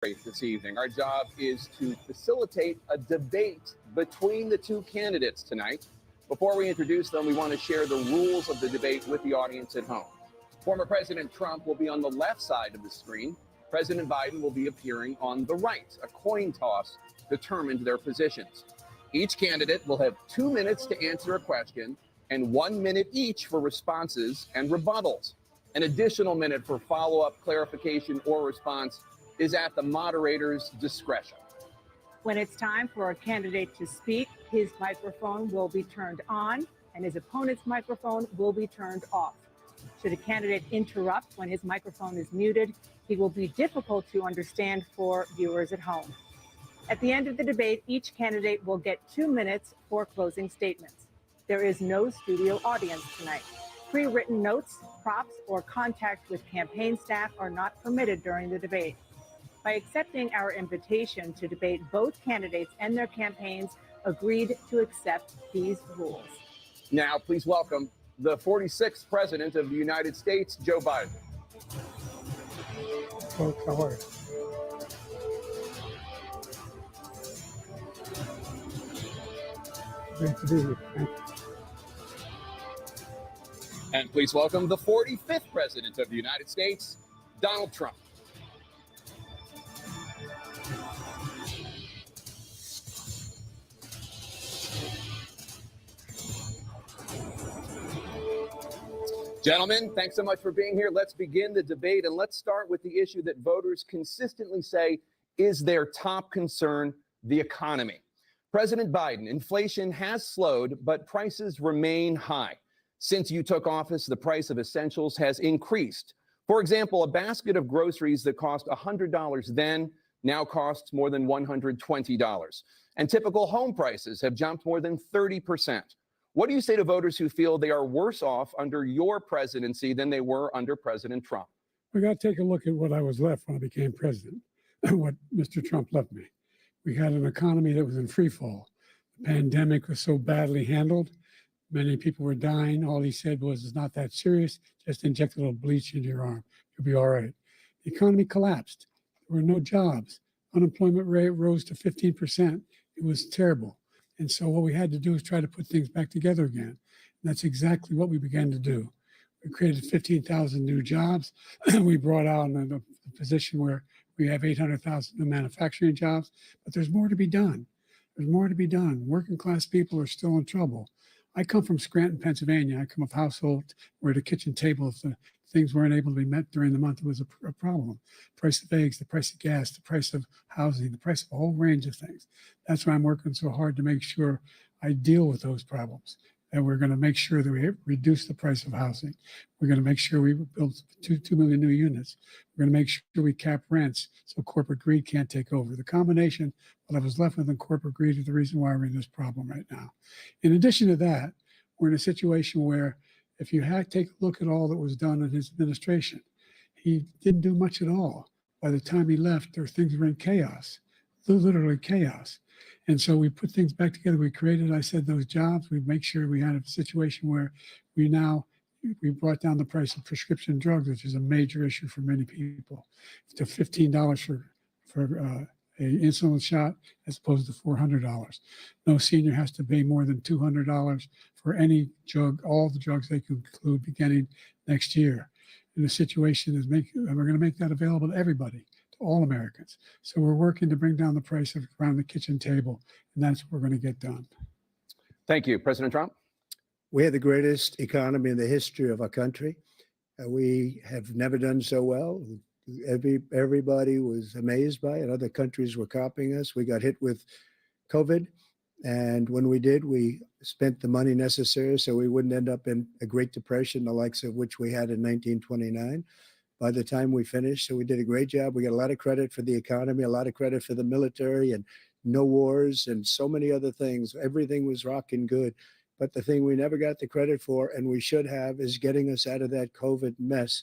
This evening. Our job is to facilitate a debate between the two candidates tonight. Before we introduce them, we want to share the rules of the debate with the audience at home. Former President Trump will be on the left side of the screen. President Biden will be appearing on the right. A coin toss determined their positions. Each candidate will have 2 minutes to answer a question and 1 minute each for responses and rebuttals. An additional minute for follow-up, clarification, or response is at the moderator's discretion. When it's time for a candidate to speak, his microphone will be turned on and his opponent's microphone will be turned off. Should a candidate interrupt when his microphone is muted, he will be difficult to understand for viewers at home. At the end of the debate, each candidate will get 2 minutes for closing statements. There is no studio audience tonight. Pre-written notes, props, or contact with campaign staff are not permitted during the debate. By accepting our invitation to debate, both candidates and their campaigns agreed to accept these rules. Now, please welcome the 46th President of the United States, Joe Biden. Folks, how are you? Great to be here. Thank you. And please welcome the 45th President of the United States, Donald Trump. Gentlemen, thanks so much for being here. Let's begin the debate, and let's start with the issue that voters consistently say is their top concern, the economy. President Biden, inflation has slowed, but prices remain high. Since you took office, the price of essentials has increased. For example, a basket of groceries that cost $100 then now costs more than $120. And typical home prices have jumped more than 30%. What do you say to voters who feel they are worse off under your presidency than they were under President Trump? We got to take a look at what I was left when I became president, what Mr. Trump left me. We had an economy that was in free fall. The pandemic was so badly handled. Many people were dying. All he said was, it's not that serious. Just inject a little bleach into your arm. You'll be all right. The economy collapsed. There were no jobs. Unemployment rate rose to 15%. It was terrible. And so what we had to do is try to put things back together again. And that's exactly what we began to do. We created 15,000 new jobs. We brought out a position where we have 800,000 new manufacturing jobs, but there's more to be done. There's more to be done. Working class people are still in trouble. I come from Scranton, Pennsylvania. I come of a household where the kitchen table, if the things weren't able to be met during the month, it was a problem. The price of eggs, the price of gas, the price of housing, the price of a whole range of things. That's why I'm working so hard to make sure I deal with those problems. And we're going to make sure that we reduce the price of housing. We're going to make sure we build 2 million new units. We're going to make sure we cap rents so corporate greed can't take over. The combination, what I was left with in corporate greed, is the reason why we're in this problem right now. In addition to that, we're in a situation where if you take a look at all that was done in his administration, he didn't do much at all. By the time he left, things were in chaos, literally chaos. And so we put things back together. We created, I said, those jobs. We make sure we had a situation where we brought down the price of prescription drugs, which is a major issue for many people, to $15 for an insulin shot as opposed to $400. No senior has to pay more than $200 for any drug, all the drugs they can include beginning next year. And the situation is we're going to make that available to everybody, to all Americans. So we're working to bring down the price around the kitchen table, and that's what we're going to get done. Thank you. President Trump? We had the greatest economy in the history of our country. We have never done so well. Everybody was amazed by it. Other countries were copying us. We got hit with COVID. And when we did, we spent the money necessary so we wouldn't end up in a Great Depression, the likes of which we had in 1929. By the time we finished, so we did a great job. We got a lot of credit for the economy, a lot of credit for the military, and no wars and so many other things. Everything was rocking good. But the thing we never got the credit for, and we should have, is getting us out of that COVID mess.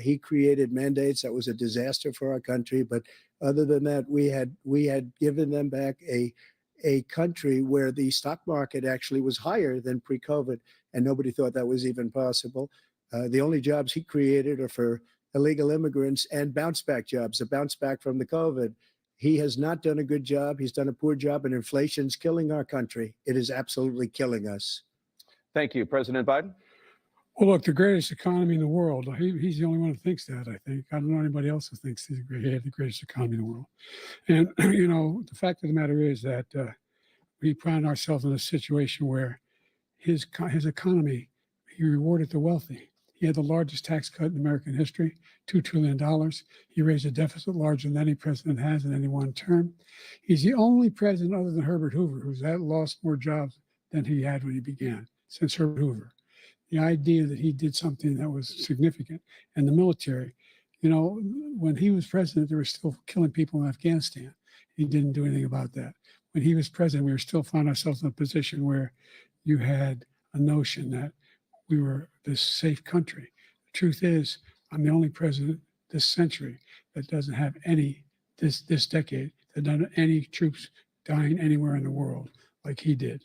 He created mandates that was a disaster for our country. But other than that, we had given them back a country where the stock market actually was higher than pre-COVID, and nobody thought that was even possible. The only jobs he created are for illegal immigrants and bounce back jobs, a bounce back from the COVID. He has not done a good job. He's done a poor job, and inflation's killing our country. It is absolutely killing us. Thank you. President Biden? Well, look, the greatest economy in the world. He's the only one who thinks that, I think. I don't know anybody else who thinks he had the greatest economy in the world. And, the fact of the matter is that we find ourselves in a situation where his economy, he rewarded the wealthy. He had the largest tax cut in American history, $2 trillion. He raised a deficit larger than any president has in any one term. He's the only president other than Herbert Hoover who's lost more jobs than he had when he began, since Herbert Hoover. The idea that he did something that was significant. And the military, when he was president, they were still killing people in Afghanistan. He didn't do anything about that. When he was president, we were still finding ourselves in a position where you had a notion that we were this safe country. The truth is, I'm the only president this century that doesn't have this decade, that doesn't have any troops dying anywhere in the world like he did.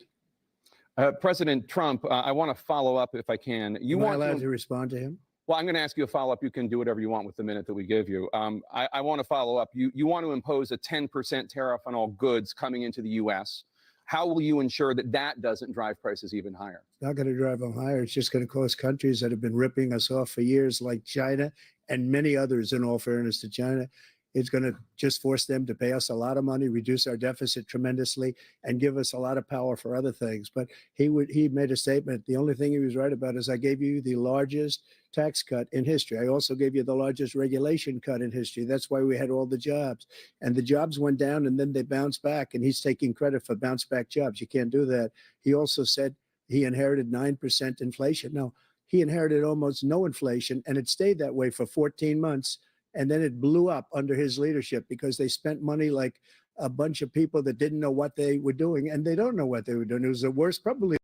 President Trump, I want to follow up if I can. Am I allowed to respond to him? Well, I'm going to ask you a follow-up. You can do whatever you want with the minute that we give you. I want to follow up. You want to impose a 10% tariff on all goods coming into the U.S. How will you ensure that that doesn't drive prices even higher? It's not going to drive them higher. It's just going to cost countries that have been ripping us off for years, like China and many others, in all fairness to China. It's going to just force them to pay us a lot of money, reduce our deficit tremendously, and give us a lot of power for other things. But he made a statement. The only thing he was right about is I gave you the largest tax cut in history. I also gave you the largest regulation cut in history. That's why we had all the jobs. And the jobs went down and then they bounced back. And he's taking credit for bounce back jobs. You can't do that. He also said he inherited 9% inflation. No, he inherited almost no inflation, and it stayed that way for 14 months. And then it blew up under his leadership because they spent money like a bunch of people that didn't know what they were doing, and they don't know what they were doing. It was the worst, probably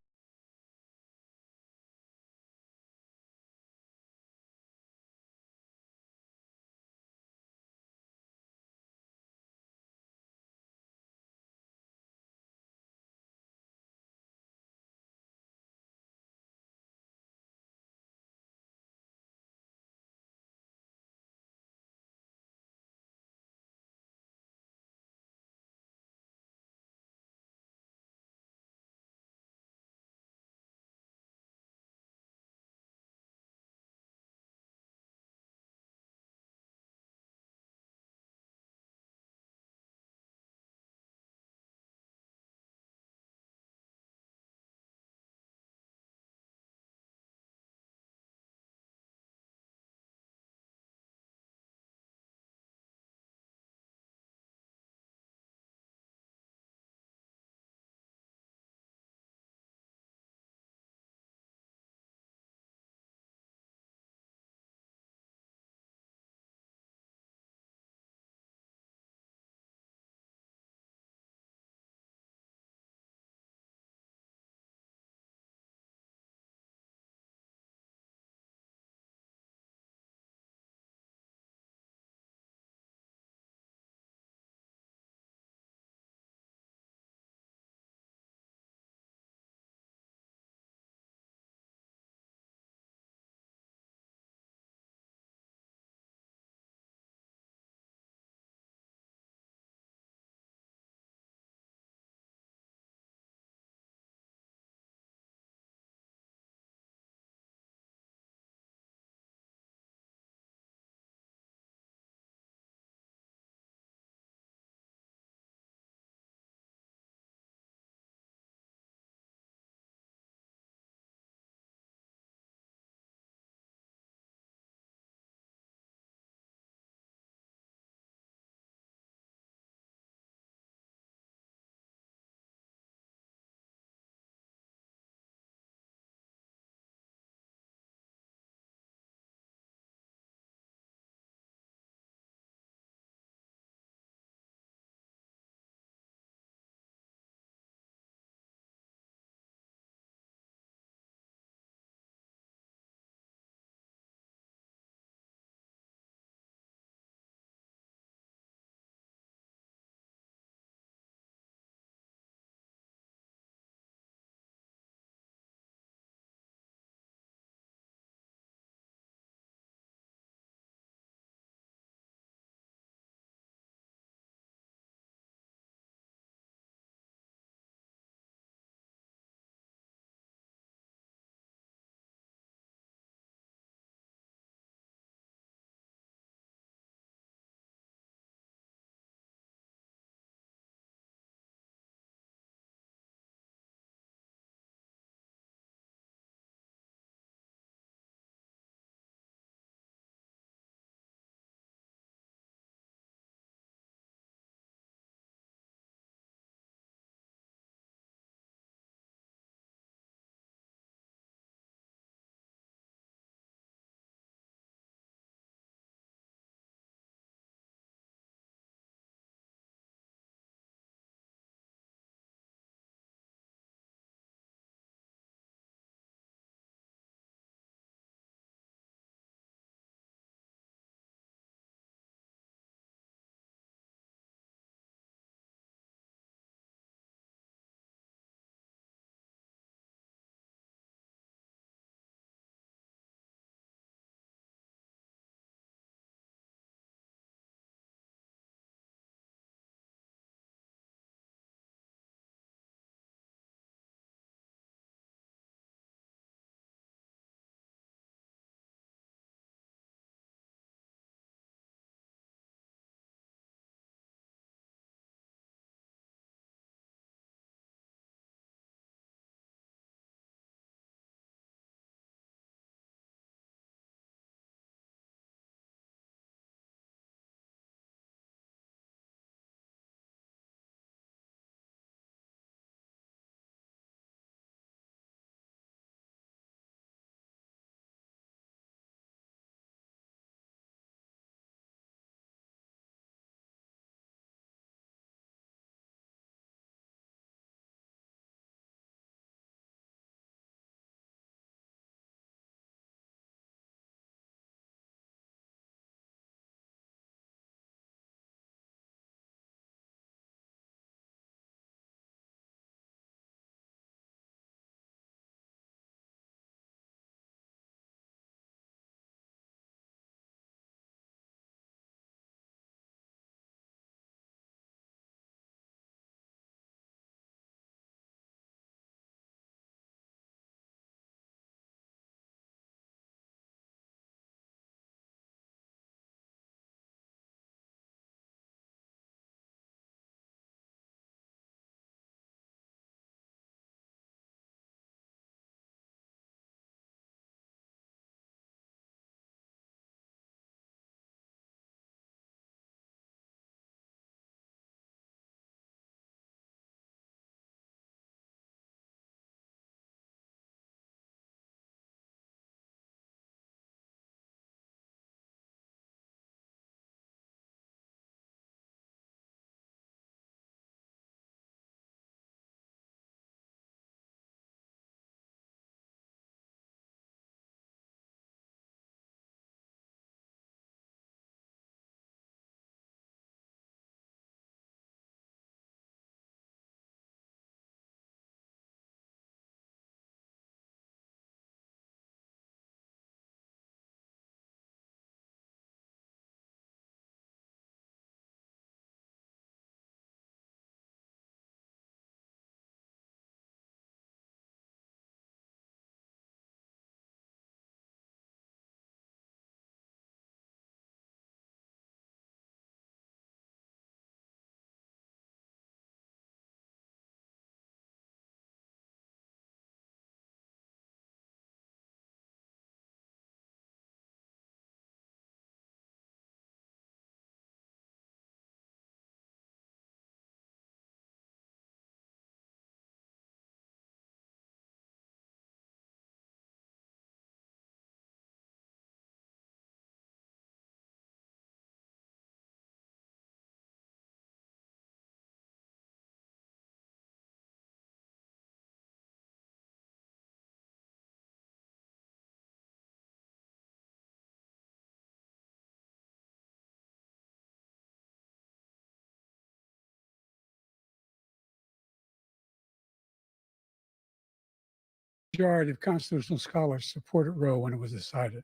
majority of constitutional scholars supported Roe when it was decided,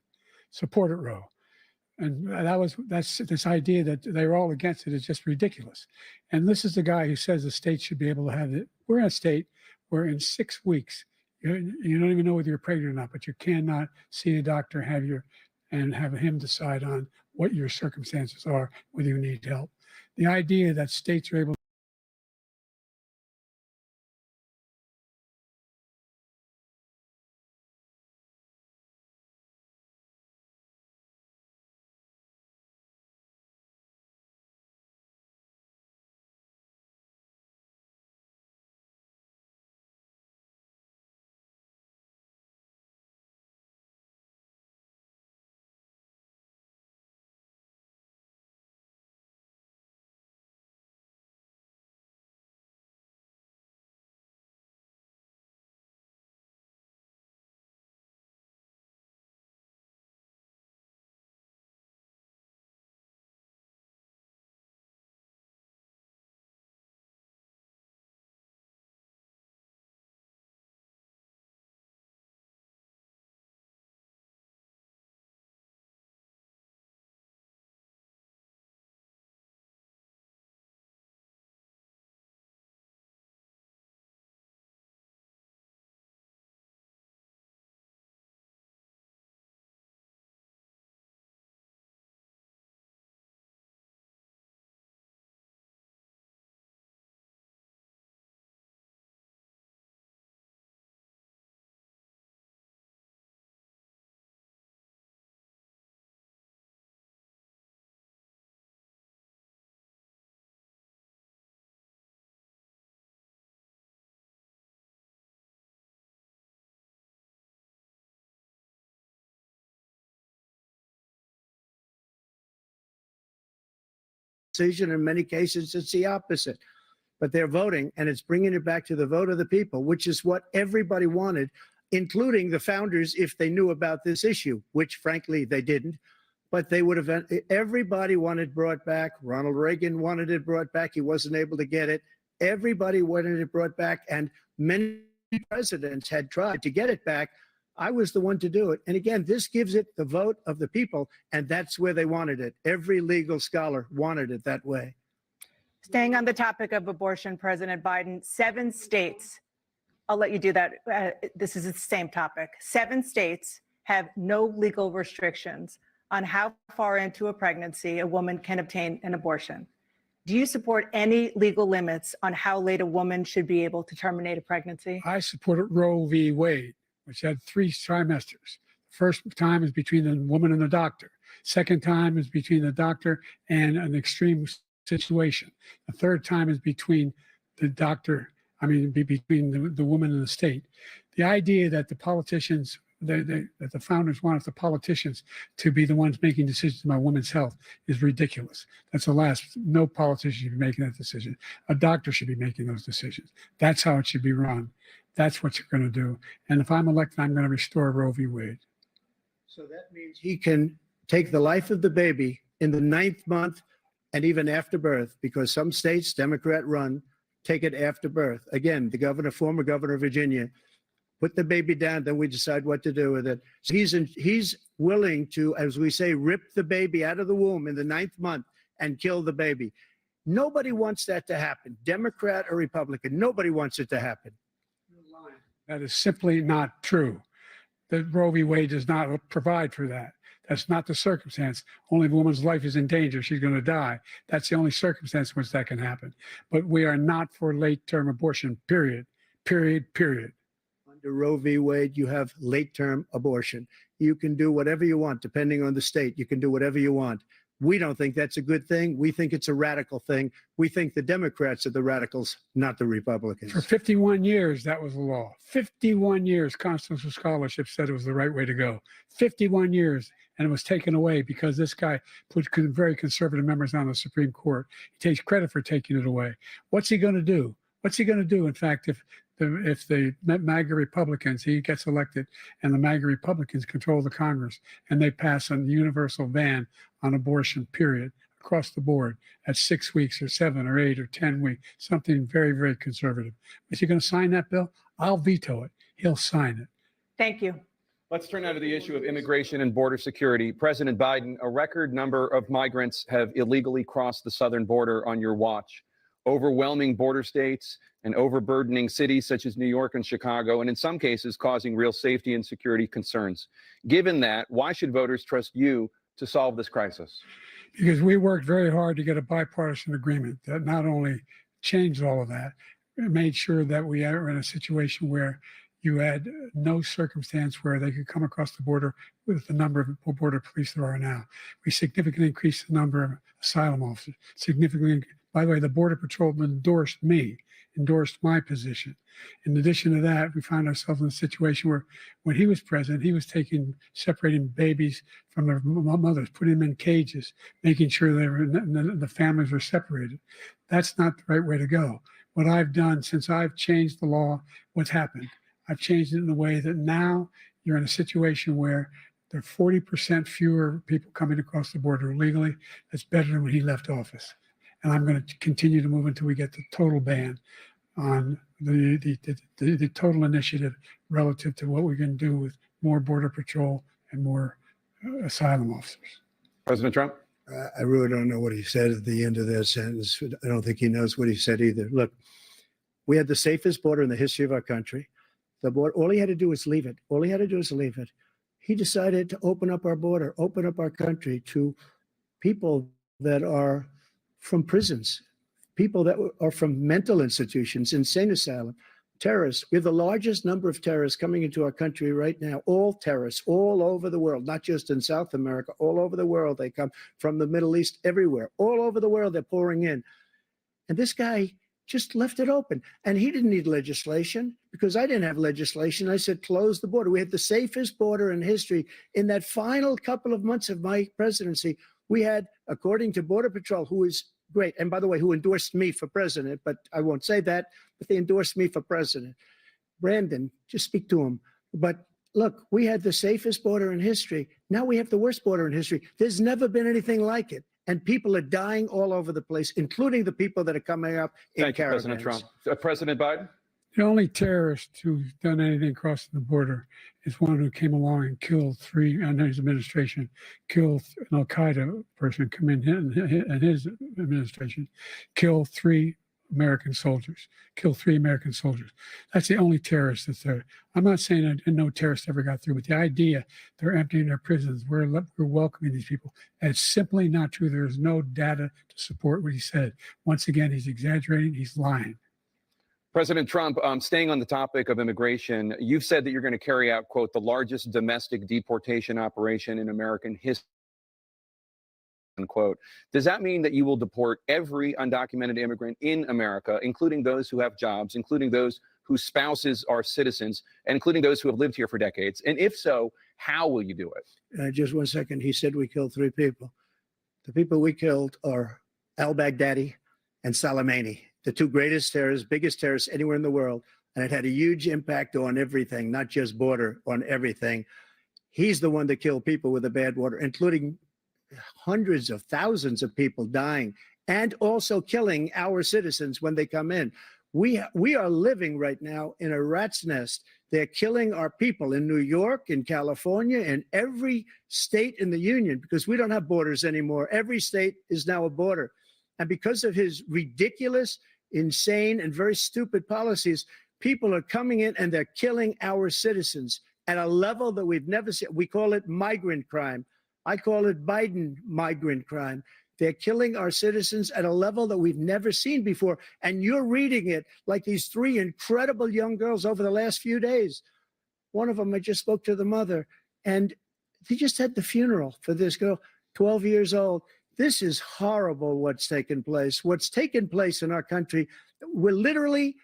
supported Roe. And that's this idea that they're all against it is just ridiculous. And this is the guy who says the state should be able to have it. We're in a state where in 6 weeks, you don't even know whether you're pregnant or not, but you cannot see a doctor, and have him decide on what your circumstances are, whether you need help. The idea that states are able decision. In many cases, it's the opposite. But they're voting, and it's bringing it back to the vote of the people, which is what everybody wanted, including the founders, if they knew about this issue, which frankly they didn't. But they would have, everybody wanted brought back. Ronald Reagan wanted it brought back. He wasn't able to get it. Everybody wanted it brought back, and many presidents had tried to get it back. I was the one to do it. And again, this gives it the vote of the people, and that's where they wanted it. Every legal scholar wanted it that way. Staying on the topic of abortion, President Biden, 7 states, I'll let you do that. This is the same topic. 7 states have no legal restrictions on how far into a pregnancy a woman can obtain an abortion. Do you support any legal limits on how late a woman should be able to terminate a pregnancy? I supported Roe v. Wade, which had 3 trimesters. First time is between the woman and the doctor. Second time is between the doctor and an extreme situation. The third time is between the doctor, between the woman and the state. The idea that the politicians, that the founders wanted the politicians to be the ones making decisions about women's health is ridiculous. That's the last. No politician should be making that decision. A doctor should be making those decisions. That's how it should be run. That's what you're going to do. And if I'm elected, I'm going to restore Roe v. Wade. So that means he can take the life of the baby in the 9th month and even after birth, because some states, Democrat run, take it after birth. Again, the former governor of Virginia, put the baby down, then we decide what to do with it. So he's willing to, as we say, rip the baby out of the womb in the 9th month and kill the baby. Nobody wants that to happen, Democrat or Republican. Nobody wants it to happen. That is simply not true. The Roe v. Wade does not provide for that. That's not the circumstance. Only if a woman's life is in danger, she's going to die. That's the only circumstance in which that can happen. But we are not for late-term abortion, period, period, period. Under Roe v. Wade, you have late-term abortion. You can do whatever you want, depending on the state. You can do whatever you want. We don't think that's a good thing. We think it's a radical thing. We think the Democrats are the radicals, not the Republicans. For 51 years, that was the law. 51 years, constitutional scholarship said it was the right way to go. 51 years, and it was taken away because this guy put very conservative members on the Supreme Court. He takes credit for taking it away. What's he going to do? What's he going to do, in fact, if the MAGA Republicans, he gets elected, and the MAGA Republicans control the Congress, and they pass a universal ban on abortion, period, across the board at 6 weeks or 7 or 8 or 10 weeks, something very, very conservative. Is he going to sign that bill? I'll veto it. He'll sign it. Thank you. Let's turn now to the issue of immigration and border security. President Biden, a record number of migrants have illegally crossed the southern border on your watch, overwhelming border states and overburdening cities such as New York and Chicago, and in some cases causing real safety and security concerns. Given that, why should voters trust you to solve this crisis? Because we worked very hard to get a bipartisan agreement that not only changed all of that, it made sure that we are in a situation where you had no circumstance where they could come across the border with the number of border police there are now. We significantly increased the number of asylum officers. Significantly, by the way, the Border Patrol endorsed my position. In addition to that, we found ourselves in a situation where when he was president, he was separating babies from their mothers, putting them in cages, making sure the families were separated. That's not the right way to go. What I've done since I've changed the law, what's happened? I've changed it in a way that now you're in a situation where there are 40% fewer people coming across the border illegally. That's better than when he left office. And I'm going to continue to move until we get the total ban on the total initiative relative to what we can do with more border patrol and more asylum officers. President Trump? I really don't know what he said at the end of that sentence. I don't think he knows what he said either. Look, we had the safest border in the history of our country. The border, all he had to do was leave it. All he had to do was leave it. He decided to open up our border, open up our country to people that are from prisons, people that are from mental institutions, insane asylum, terrorists. We have the largest number of terrorists coming into our country right now, all terrorists, all over the world, not just in South America, all over the world. They come from the Middle East, everywhere, all over the world, they're pouring in. And this guy just left it open. And he didn't need legislation because I didn't have legislation. I said, close the border. We had the safest border in history. In that final couple of months of my presidency, we had, according to Border Patrol, who is great, and by the way, who endorsed me for president, but I won't say that, but they endorsed me for president. Brandon, just speak to him. But look, we had the safest border in history. Now we have the worst border in history. There's never been anything like it. And people are dying all over the place, including the people that are coming up in Thank you, caravans. President Trump. President Biden? The only terrorist who's done anything crossing the border is one who came along and killed three, under his administration, killed an Al-Qaeda person come in his administration, killed three American soldiers. That's the only terrorist that's there. I'm not saying that no terrorist ever got through, but the idea they're emptying their prisons, we're welcoming these people. That's simply not true. There's no data to support what he said. Once again, he's exaggerating, he's lying. President Trump, staying on the topic of immigration, you've said that you're going to carry out, quote, the largest domestic deportation operation in American history, unquote. Does that mean that you will deport every undocumented immigrant in America, including those who have jobs, including those whose spouses are citizens, and including those who have lived here for decades? And if so, how will you do it? Just 1 second. He said we killed three people. The people we killed are al-Baghdadi and Soleimani, the two greatest terrorists, biggest terrorists anywhere in the world. And it had a huge impact on everything, not just border, on everything. He's the one that killed people with a bad water, including hundreds of thousands of people dying and also killing our citizens when they come in. We are living right now in a rat's nest. They're killing our people in New York, in California, in every state in the union, because we don't have borders anymore. Every state is now a border. And because of his ridiculous, insane, and very stupid policies, people are coming in and they're killing our citizens at a level that we've never seen. We call it migrant crime. I call it Biden migrant crime. They're killing our citizens at a level that we've never seen before. And you're reading it like these three incredible young girls over the last few days. One of them, I just spoke to the mother, and they just had the funeral for this girl, 12 years old. This is horrible what's taken place. What's taken place in our country, we're literally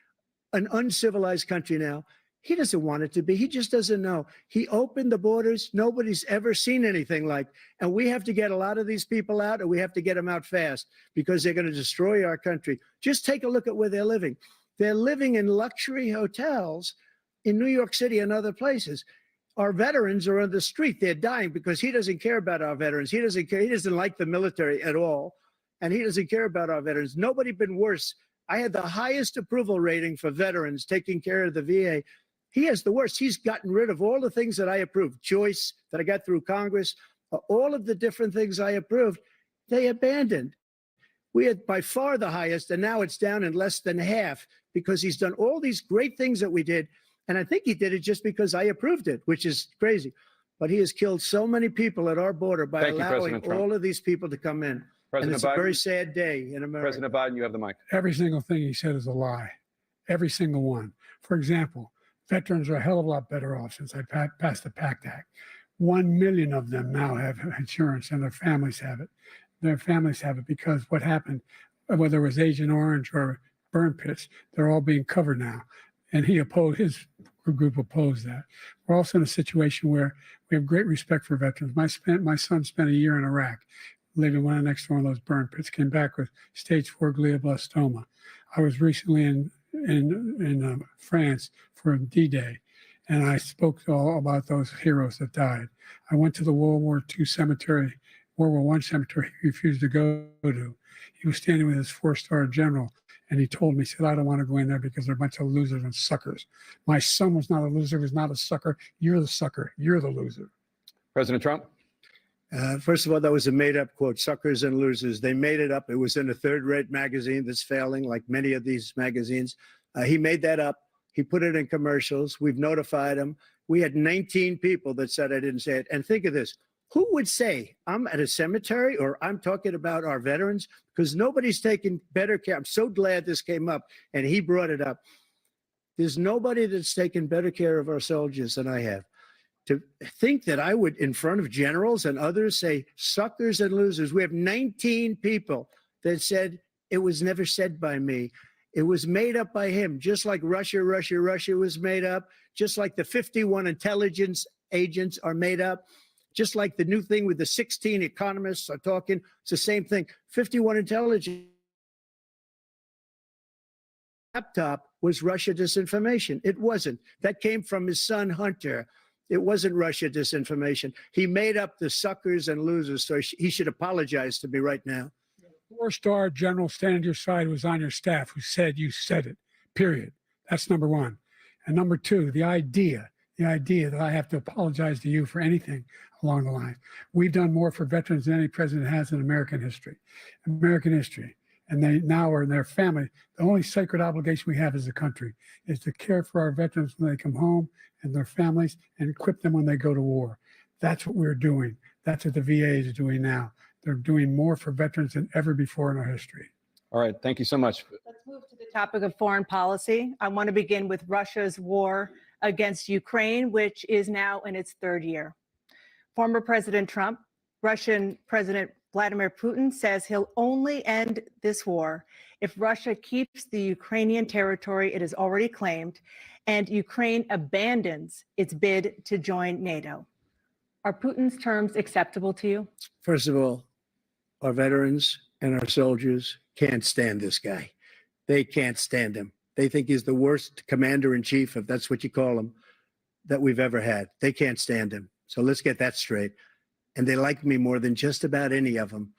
an uncivilized country now. He doesn't want it to be. He just doesn't know. He opened the borders. Nobody's ever seen anything like. And we have to get a lot of these people out, and we have to get them out fast because they're going to destroy our country. Just take a look at where they're living. They're living in luxury hotels in New York City and other places. Our veterans are on the street. They're dying because he doesn't care about our veterans. He doesn't care. He doesn't like the military at all. And he doesn't care about our veterans. Nobody been worse. I had the highest approval rating for veterans taking care of the VA He has the worst. He's gotten rid of all the things that I approved, choice that I got through Congress, all of the different things I approved, they abandoned. We had by far the highest, and now it's down in less than half because he's done all these great things that we did. And I think he did it just because I approved it, which is crazy. But he has killed so many people at our border by Thank you, allowing President Trump. all of these people to come in. And President it's a Biden, very sad day in America. President Biden, you have the mic. Every single thing he said is a lie. Every single one. For example, veterans are a hell of a lot better off since I passed the PACT Act. 1 million of them now have insurance and their families have it. Their families have it because what happened, whether it was Agent Orange or burn pits, they're all being covered now. And he opposed, his group opposed that. We're also in a situation where we have great respect for veterans. My son spent a year in Iraq, living right next to one of those burn pits, came back with stage 4 glioblastoma. I was recently in France for D-Day, and I spoke all about those heroes that died. I went to the World War II cemetery, World War I cemetery he refused to go to. He was standing with his 4-star general, and he told me, he said, I don't want to go in there because they're a bunch of losers and suckers. My son was not a loser, was not a sucker. You're the sucker. You're the loser. President Trump? First of all, that was a made-up quote, suckers and losers. They made it up. It was in a third-rate magazine that's failing, like many of these magazines. He made that up. He put it in commercials. We've notified him. We had 19 people that said I didn't say it. And think of this. Who would say I'm at a cemetery or I'm talking about our veterans? Because nobody's taking better care. I'm so glad this came up and he brought it up. There's nobody that's taken better care of our soldiers than I have. To think that I would, in front of generals and others, say suckers and losers. We have 19 people that said it was never said by me. It was made up by him, just like Russia was made up, just like the 51 intelligence agents are made up, just like the new thing with the 16 economists are talking. It's the same thing. 51 intelligence laptop was Russia disinformation. It wasn't. That came from his son, Hunter. It wasn't Russia disinformation. He made up the suckers and losers, so he should apologize to me right now. 4-star general standing to your side was on your staff who said you said it, period. That's number one. And number two, the idea that I have to apologize to you for anything along the line. We've done more for veterans than any president has in American history. And they now are in their family. The only sacred obligation we have as a country is to care for our veterans when they come home and their families and equip them when they go to war. That's what we're doing. That's what the VA is doing now. They're doing more for veterans than ever before in our history. All right. Thank you so much. Let's move to the topic of foreign policy. I want to begin with Russia's war against Ukraine, which is now in its 3rd year. Former President Trump, Russian President Vladimir Putin says he'll only end this war if Russia keeps the Ukrainian territory it has already claimed and Ukraine abandons its bid to join NATO. Are Putin's terms acceptable to you? First of all, our veterans and our soldiers can't stand this guy. They can't stand him. They think he's the worst commander-in-chief, if that's what you call him, that we've ever had. They can't stand him. So let's get that straight. And they like me more than just about any of them.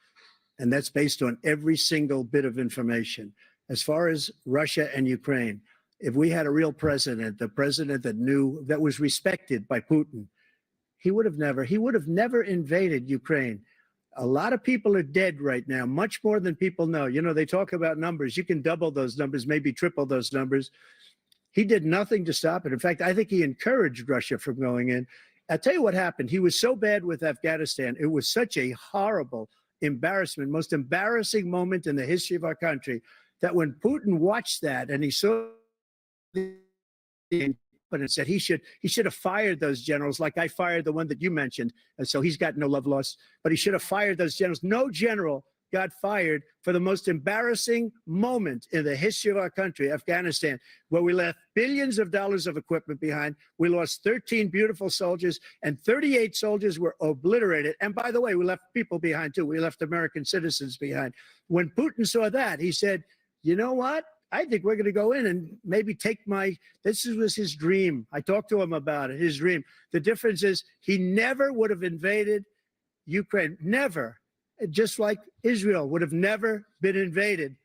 And that's based on every single bit of information. As far as Russia and Ukraine, if we had a real president, the president that knew, that was respected by Putin, he would have never invaded Ukraine. A lot of people are dead right now, much more than people know. You know, they talk about numbers. You can double those numbers, maybe triple those numbers. He did nothing to stop it. In fact, I think he encouraged Russia from going in. I'll tell you what happened. He was so bad with Afghanistan. It was such a horrible embarrassment, most embarrassing moment in the history of our country, that when Putin watched that and he saw and said he should have fired those generals, like I fired the one that you mentioned. And so he's got no love lost, but he should have fired those generals. No general got fired for the most embarrassing moment in the history of our country, Afghanistan, where we left billions of dollars of equipment behind. We lost 13 beautiful soldiers and 38 soldiers were obliterated. And by the way, we left people behind too. We left American citizens behind. When Putin saw that, he said, you know what? I think we're going to go in and maybe take this was his dream. I talked to him about it, his dream. The difference is he never would have invaded Ukraine, never. Just like Israel would have never been invaded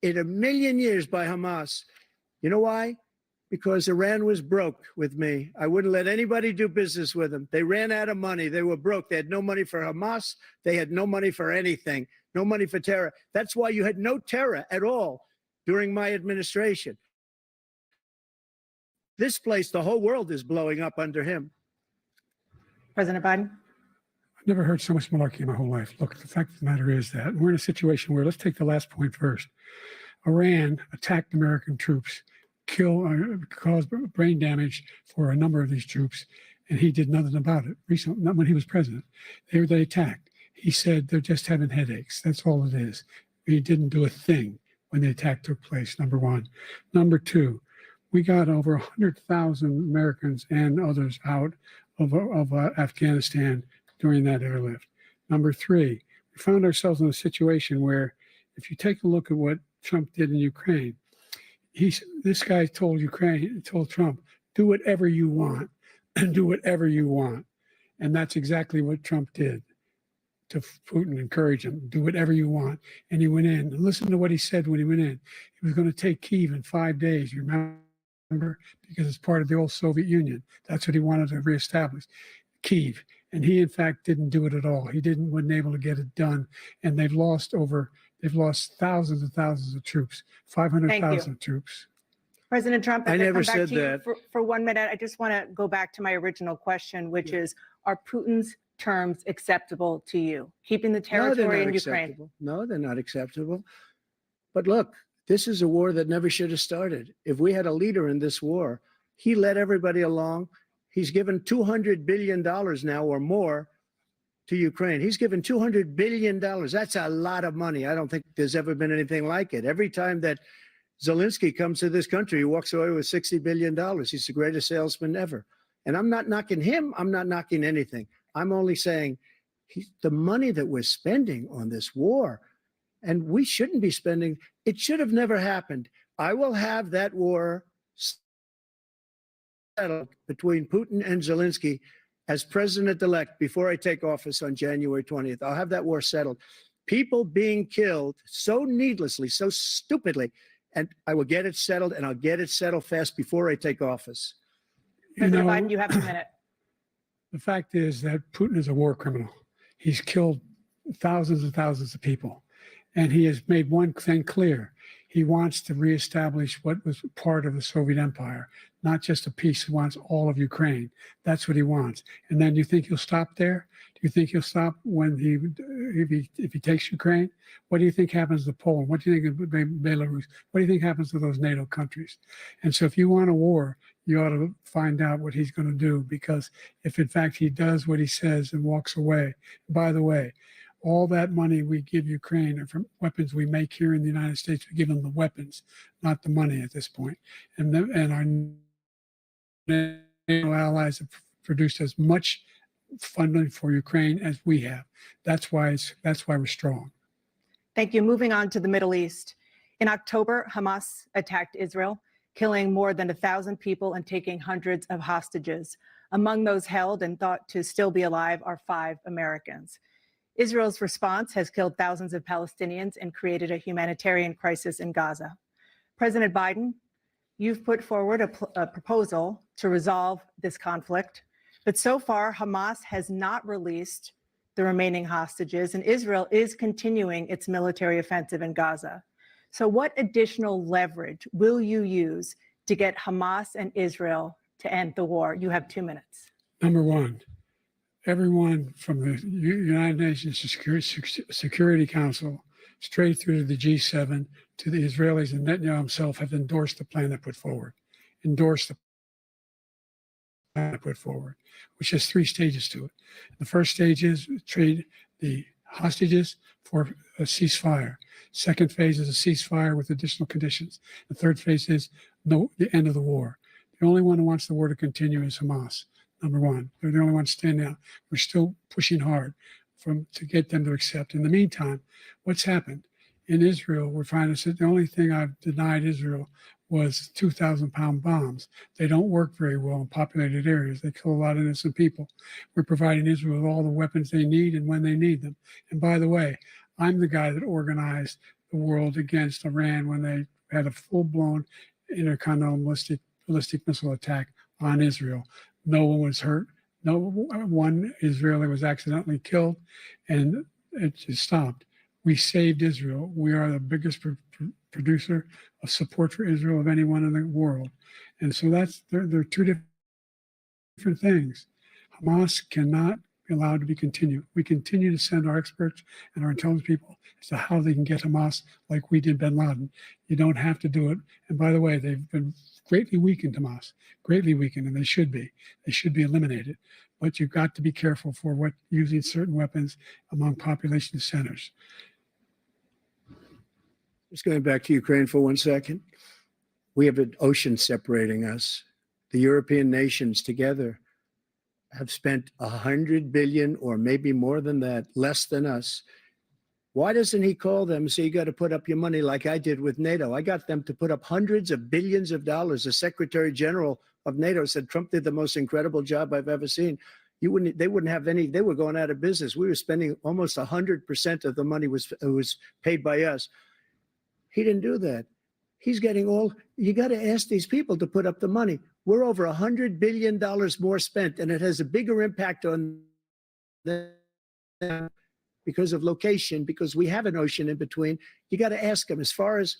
in a million years by Hamas. You know why? Because Iran was broke with me. I wouldn't let anybody do business with them. They ran out of money. They were broke. They had no money for Hamas. They had no money for anything, no money for terror. That's why you had no terror at all during my administration. This place, the whole world is blowing up under him. President Biden? I've never heard so much malarkey in my whole life. Look, the fact of the matter is that we're in a situation where, let's take the last point first. Iran attacked American troops, caused brain damage for a number of these troops, and he did nothing about it. Recently, not when he was president. They attacked. He said they're just having headaches. That's all it is. He didn't do a thing when the attack took place, number one. Number two, we got over 100,000 Americans and others out of Afghanistan during that airlift. Number three, we found ourselves in a situation where, if you take a look at what Trump did in Ukraine, this guy told Trump, do whatever you want, and do whatever you want. And that's exactly what Trump did to Putin, encourage him, do whatever you want. And he went in. Listen to what he said when he went in. He was going to take Kyiv in 5 days, you remember? Because it's part of the old Soviet Union. That's what he wanted to reestablish, Kyiv. And he, in fact, didn't do it at all. He wasn't able to get it done. And they've lost thousands and thousands of troops, 500,000 troops. President Trump, I I'm never gonna come back said to you that. for 1 minute. I just want to go back to my original question, which is, are Putin's terms acceptable to you? Keeping the territory in Ukraine? Acceptable. No, they're not acceptable. But look, this is a war that never should have started. If we had a leader in this war, he led everybody along. He's given $200 billion now or more to Ukraine. He's given $200 billion. That's a lot of money. I don't think there's ever been anything like it. Every time that Zelensky comes to this country, he walks away with $60 billion. He's the greatest salesman ever. And I'm not knocking him. I'm not knocking anything. I'm only saying the money that we're spending on this war, and we shouldn't be spending, it should have never happened. I will have that war settled between Putin and Zelensky as president-elect before I take office on January 20th. I'll have that war settled. People being killed so needlessly, so stupidly, and I will get it settled, and I'll get it settled fast before I take office. President Biden, you have a minute. The fact is that Putin is a war criminal. He's killed thousands and thousands of people. And he has made one thing clear. He wants to reestablish what was part of the Soviet Empire, not just a piece. He wants all of Ukraine. That's what he wants. And then you think he'll stop there? Do you think he'll stop when if he takes Ukraine? What do you think happens to Poland? What do you think of Belarus? What do you think happens to those NATO countries? And so if you want a war, you ought to find out what he's going to do, because if in fact he does what he says and walks away, by the way, all that money we give Ukraine are from weapons we make here in the United States. We give them the weapons, not the money at this point. And our NATO allies have produced as much funding for Ukraine as we have. That's why we're strong. Thank you. Moving on to the Middle East. In October, Hamas attacked Israel, killing more than 1,000 people and taking hundreds of hostages. Among those held and thought to still be alive are 5 Americans. Israel's response has killed thousands of Palestinians and created a humanitarian crisis in Gaza. President Biden, you've put forward a proposal to resolve this conflict, but so far Hamas has not released the remaining hostages, and Israel is continuing its military offensive in Gaza. So what additional leverage will you use to get Hamas and Israel to end the war? You have 2 minutes. Number one, everyone from the United Nations Security Council straight through to the G7 to the Israelis and Netanyahu himself have endorsed the plan I put forward. Which has 3 stages to it. The first stage is trade the hostages for a ceasefire. Second phase is a ceasefire with additional conditions. The third phase is the end of the war. The only one who wants the war to continue is Hamas. Number one, they're the only ones standing out. We're still pushing hard to get them to accept. In the meantime, what's happened? In Israel, we're finding that the only thing I've denied Israel was 2,000-pound bombs. They don't work very well in populated areas. They kill a lot of innocent people. We're providing Israel with all the weapons they need and when they need them. And by the way, I'm the guy that organized the world against Iran when they had a full-blown intercontinental ballistic missile attack on Israel. No one was hurt. No one Israeli was accidentally killed, and it just stopped. We saved Israel. We are the biggest producer of support for Israel of anyone in the world. And so they're two different things. Hamas cannot be allowed to be continued. We continue to send our experts and our intelligence people as to how they can get Hamas like we did bin Laden. You don't have to do it. And by the way, they've been greatly weakened, Hamas, greatly weakened, and they should be. They should be eliminated. But you've got to be careful for using certain weapons among population centers. Just going back to Ukraine for 1 second. We have an ocean separating us. The European nations together have spent 100 billion, or maybe more than that, less than us. Why doesn't he call them and say, you got to put up your money like I did with NATO? I got them to put up hundreds of billions of dollars. The Secretary General of NATO said Trump did the most incredible job I've ever seen. They wouldn't have any, they were going out of business. We were spending almost 100% of the money was paid by us. He didn't do that. He's getting all, you got to ask these people to put up the money. We're over $100 billion more spent, and it has a bigger impact on them because of location, because we have an ocean in between. You got to ask them. As far as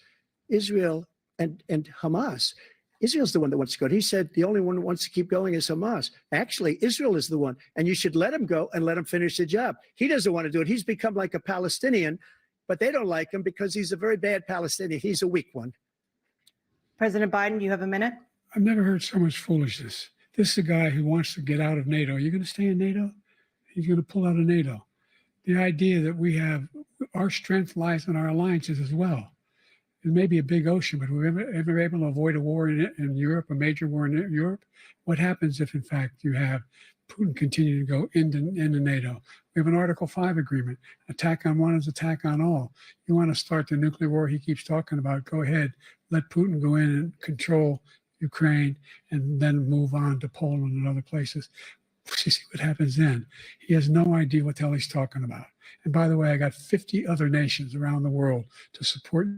Israel and Hamas, Israel's the one that wants to go. He said the only one who wants to keep going is Hamas. Actually, Israel is the one, and you should let him go and let him finish the job. He doesn't want to do it. He's become like a Palestinian, but they don't like him because he's a very bad Palestinian. He's a weak one. President Biden, you have a minute. I've never heard so much foolishness. This is a guy who wants to get out of NATO. Are you going to stay in NATO? He's going to pull out of NATO. The idea that we have, our strength lies in our alliances as well. It may be a big ocean, but we're ever able to avoid a war in Europe, a major war in Europe? What happens if, in fact, you have Putin continue to go into NATO? We have an Article 5 agreement. Attack on one is attack on all. You want to start the nuclear war he keeps talking about, go ahead. Let Putin go in and control Ukraine and then move on to Poland and other places. You see what happens then. He has no idea what the hell he's talking about. And by the way, I got 50 other nations around the world to support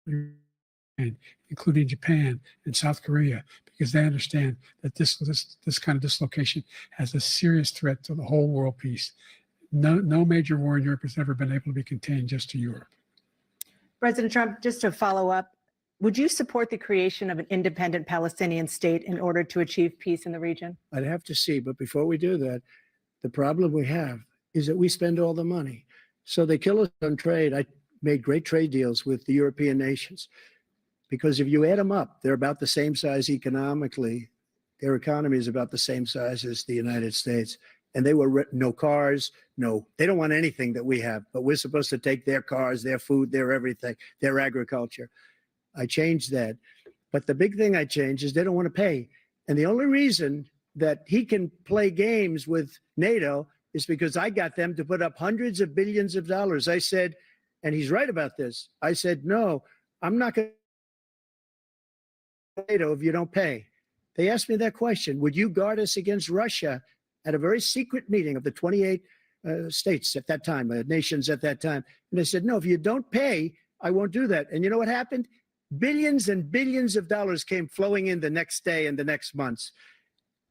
Ukraine, including Japan and South Korea, because they understand that this kind of dislocation has a serious threat to the whole world peace. No major war in Europe has ever been able to be contained just to Europe. President Trump, just to follow up, would you support the creation of an independent Palestinian state in order to achieve peace in the region? I'd have to see, but before we do that, the problem we have is that we spend all the money. So they kill us on trade. I made great trade deals with the European nations because if you add them up, they're about the same size economically. Their economy is about the same size as the United States. And they were no cars, they don't want anything that we have, but we're supposed to take their cars, their food, their everything, their agriculture. I changed that. But the big thing I changed is they don't want to pay. And the only reason that he can play games with NATO is because I got them to put up hundreds of billions of dollars. I said, and he's right about this, I said, no, I'm not going to NATO if you don't pay. They asked me that question. Would you guard us against Russia at a very secret meeting of the 28 states at that time, nations at that time? And I said, no, if you don't pay, I won't do that. And you know what happened? Billions and billions of dollars came flowing in the next day and the next months.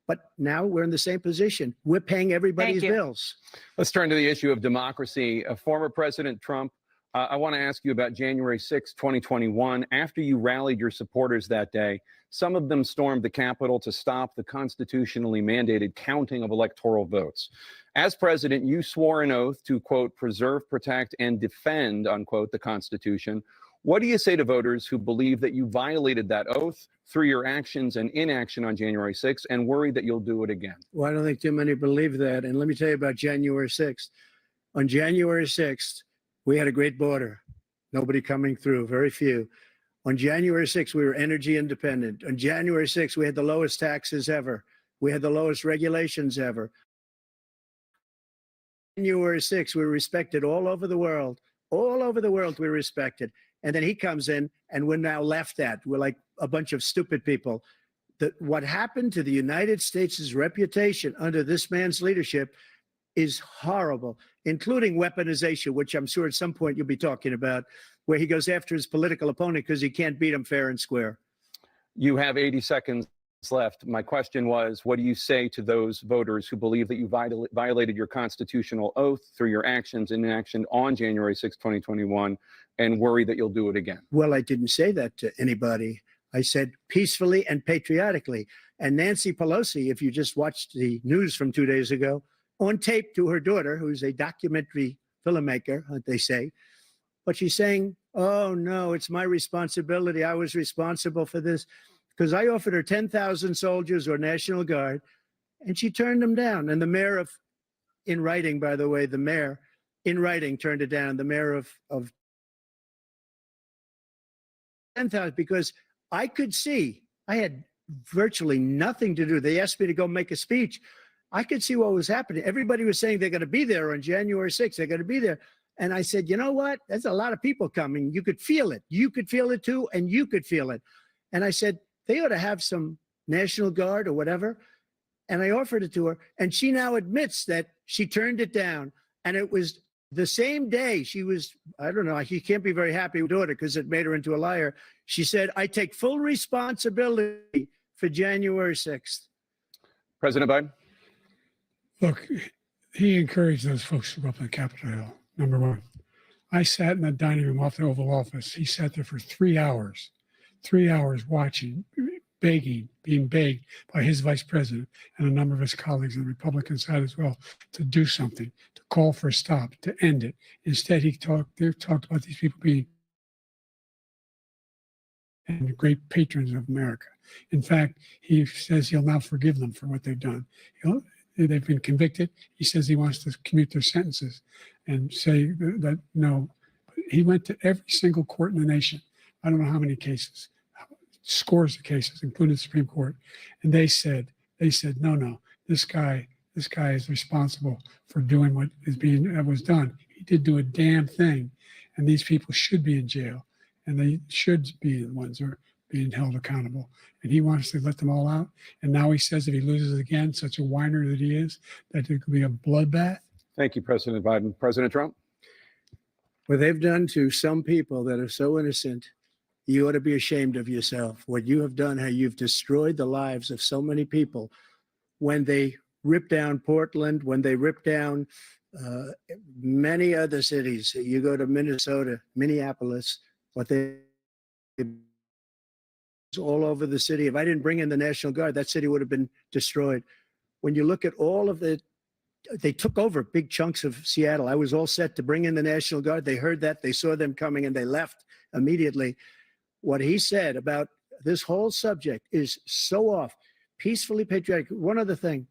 But now we're in the same position. We're paying everybody's bills. Let's turn to the issue of democracy. Former President Trump, I want to ask you about January 6, 2021. After you rallied your supporters that day, some of them stormed the Capitol to stop the constitutionally mandated counting of electoral votes. As president, you swore an oath to, quote, preserve, protect, and defend, unquote, the Constitution. What do you say to voters who believe that you violated that oath through your actions and inaction on January 6th and worry that you'll do it again? Well, I don't think too many believe that. And let me tell you about January 6th. On January 6th, we had a great border. Nobody coming through, very few. On January 6th, we were energy independent. On January 6th, we had the lowest taxes ever. We had the lowest regulations ever. January 6th, we were respected all over the world. All over the world, we were respected. And then he comes in and we're now laughed at. We're like a bunch of stupid people. What happened to the United States' reputation under this man's leadership is horrible, including weaponization, which I'm sure at some point you'll be talking about, where he goes after his political opponent because he can't beat him fair and square. You have 80 seconds left. My question was, what do you say to those voters who believe that you violated your constitutional oath through your actions and inaction on January 6, 2021, and worry that you'll do it again? Well, I didn't say that to anybody. I said peacefully and patriotically. And Nancy Pelosi, if you just watched the news from 2 days ago, on tape to her daughter, who's a documentary filmmaker, they say, but she's saying, oh, no, it's my responsibility. I was responsible for this because I offered her 10,000 soldiers or National Guard, and she turned them down. And the mayor of, in writing, by the way, the mayor in writing turned it down, the mayor of 10,000, because I could see, I had virtually nothing to do. They asked me to go make a speech. I could see what was happening. Everybody was saying they're going to be there on January 6th. They're going to be there. And I said, you know what? There's a lot of people coming. You could feel it. You could feel it too, and you could feel it. And I said, they ought to have some National Guard or whatever. And I offered it to her. And she now admits that she turned it down. And it was the same day she was, I don't know, she can't be very happy with her daughter because it made her into a liar. She said, I take full responsibility for January 6th. President Biden? Look, he encouraged those folks to go up to Capitol Hill, number one. I sat in the dining room off the Oval Office. He sat there for 3 hours watching, begging, being begged by his vice president and a number of his colleagues on the Republican side as well to do something, to call for a stop, to end it. Instead, they talked about these people being and great patrons of America. In fact, he says he'll now forgive them for what they've done. They've been convicted. He says he wants to commute their sentences and say that no. He went to every single court in the nation. I don't know how many cases, scores of cases, including the Supreme Court. And they said, no, this guy is responsible for doing what was done. He did do a damn thing. And these people should be in jail. And they should be the ones who are being held accountable. And he wants to let them all out. And now he says if he loses again, such a whiner that he is, that it could be a bloodbath. Thank you, President Biden. President Trump? What they've done to some people that are so innocent, you ought to be ashamed of yourself. What you have done, how you've destroyed the lives of so many people when they ripped down Portland, when they ripped down many other cities. You go to Minnesota, Minneapolis, what they all over the city. If I didn't bring in the National Guard, that city would have been destroyed. When you look at all of they took over big chunks of Seattle. I was all set to bring in the National Guard. They heard that, they saw them coming, and they left immediately. What he said about this whole subject is so off. Peacefully patriotic. One other thing,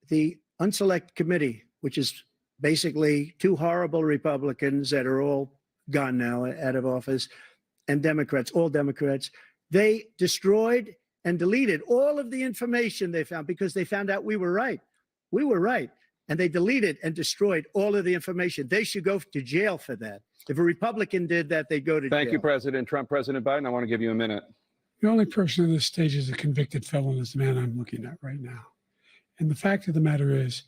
the Unselect Committee, which is basically two horrible Republicans that are all gone now, out of office, and Democrats, all Democrats, they destroyed and deleted all of the information they found because they found out we were right. We were right. And they deleted and destroyed all of the information. They should go to jail for that. If a Republican did that, they'd go to jail. Thank you, President Trump. President Biden, I want to give you a minute. The only person on this stage is a convicted felon is the man I'm looking at right now. And the fact of the matter is,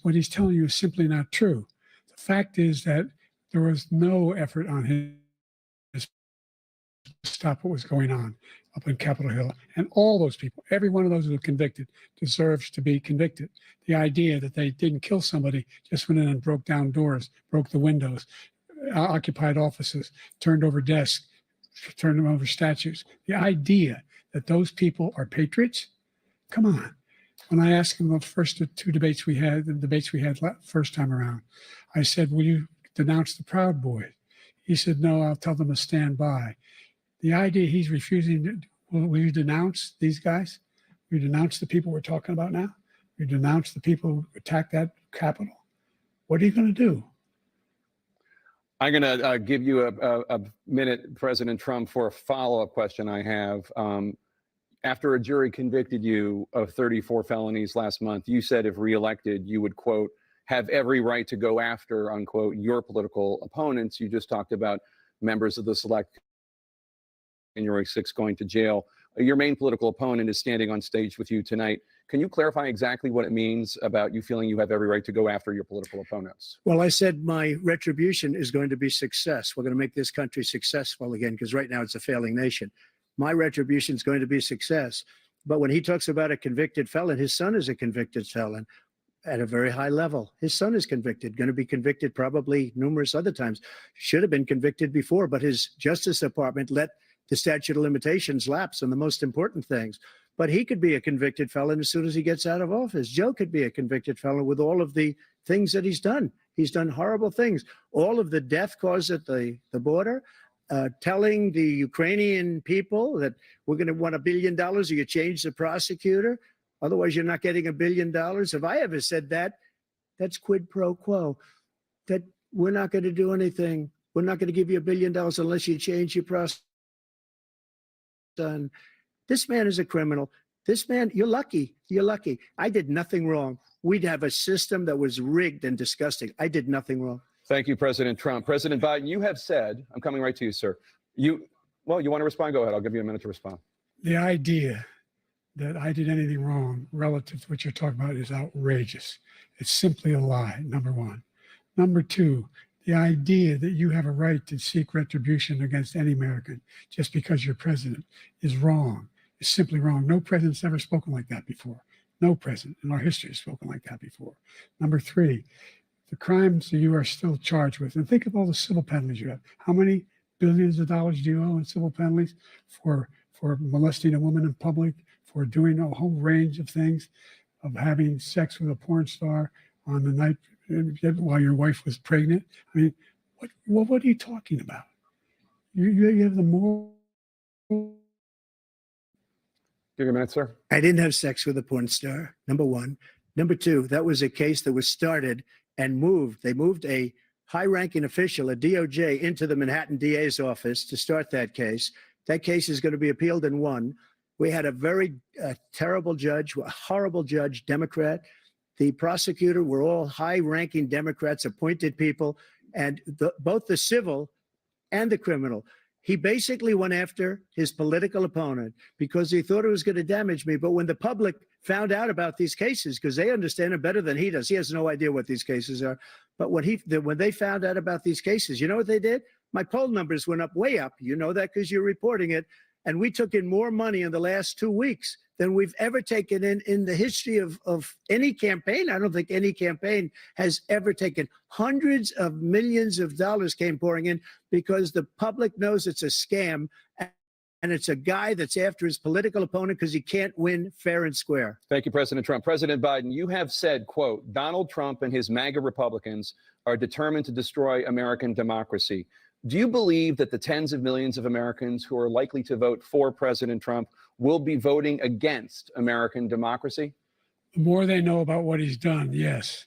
what he's telling you is simply not true. The fact is that there was no effort on his to stop what was going on up in Capitol Hill. And all those people, every one of those who were convicted, deserves to be convicted. The idea that they didn't kill somebody, just went in and broke down doors, broke the windows, occupied offices, turned over desks, turned them over statues. The idea that those people are patriots, come on. When I asked him the first two debates we had, first time around, I said, will you denounce the Proud Boys? He said, no, I'll tell them to stand by. The idea he's refusing, will you denounce these guys? Will you denounce the people we're talking about now? Will you denounce the people who attacked that Capitol? What are you going to do? I'm going to give you a minute, President Trump, for a follow-up question I have. After a jury convicted you of 34 felonies last month, you said if reelected, you would, quote, have every right to go after, unquote, your political opponents. You just talked about members of the select January 6th going to jail. Your main political opponent is standing on stage with you tonight. Can you clarify exactly what it means about you feeling you have every right to go after your political opponents? Well, I said my retribution is going to be success. We're going to make this country successful again, because right now it's a failing nation. my retribution is going to be a success. But when he talks about a convicted felon, his son is a convicted felon at a very high level. His son is convicted, going to be convicted probably numerous other times. Should have been convicted before, but his Justice Department let the statute of limitations lapse on the most important things. But he could be a convicted felon as soon as he gets out of office. Joe could be a convicted felon with all of the things that he's done. He's done horrible things. All of the death caused at the border, telling the Ukrainian people that we're going to want $1 billion or you change the prosecutor. Otherwise, you're not getting $1 billion. If I ever said that, that's quid pro quo. That we're not going to do anything. We're not going to give you $1 billion unless you change your prosecutor. This man is a criminal. This man, you're lucky. You're lucky. I did nothing wrong. We'd have a system that was rigged and disgusting. I did nothing wrong. Thank you, President Trump. President Biden, you have said, I'm coming right to you, sir. You want to respond? Go ahead. I'll give you a minute to respond. The idea that I did anything wrong relative to what you're talking about is outrageous. It's simply a lie, number one. Number two, the idea that you have a right to seek retribution against any American just because you're president is wrong. It's simply wrong. No president's ever spoken like that before. No president in our history has spoken like that before. Number three, the crimes that you are still charged with, and think of all the civil penalties you have. How many billions of dollars do you owe in civil penalties for molesting a woman in public, for doing a whole range of things, of having sex with a porn star on the night while your wife was pregnant? I mean, what are you talking about? You have the moral. Give you a minute, sir. I didn't have sex with a porn star, number one. Number two, that was a case that was started and moved. They moved a high-ranking official, a DOJ, into the Manhattan DA's office to start that case. That case is going to be appealed and won. We had a very terrible judge, a horrible judge, Democrat. The prosecutor were all high-ranking Democrats, appointed people, and both the civil and the criminal. He basically went after his political opponent because he thought it was going to damage me. But when the public found out about these cases, because they understand it better than he does, he has no idea what these cases are. But when they found out about these cases, you know what they did? My poll numbers went up, way up. You know that because you're reporting it. And we took in more money in the last 2 weeks than we've ever taken in the history of any campaign. I don't think any campaign has ever taken. Hundreds of millions of dollars came pouring in because the public knows it's a scam. And it's a guy that's after his political opponent because he can't win fair and square. Thank you, President Trump. President Biden, you have said, quote, Donald Trump and his MAGA Republicans are determined to destroy American democracy. Do you believe that the tens of millions of Americans who are likely to vote for President Trump will be voting against American democracy? The more they know about what he's done, yes,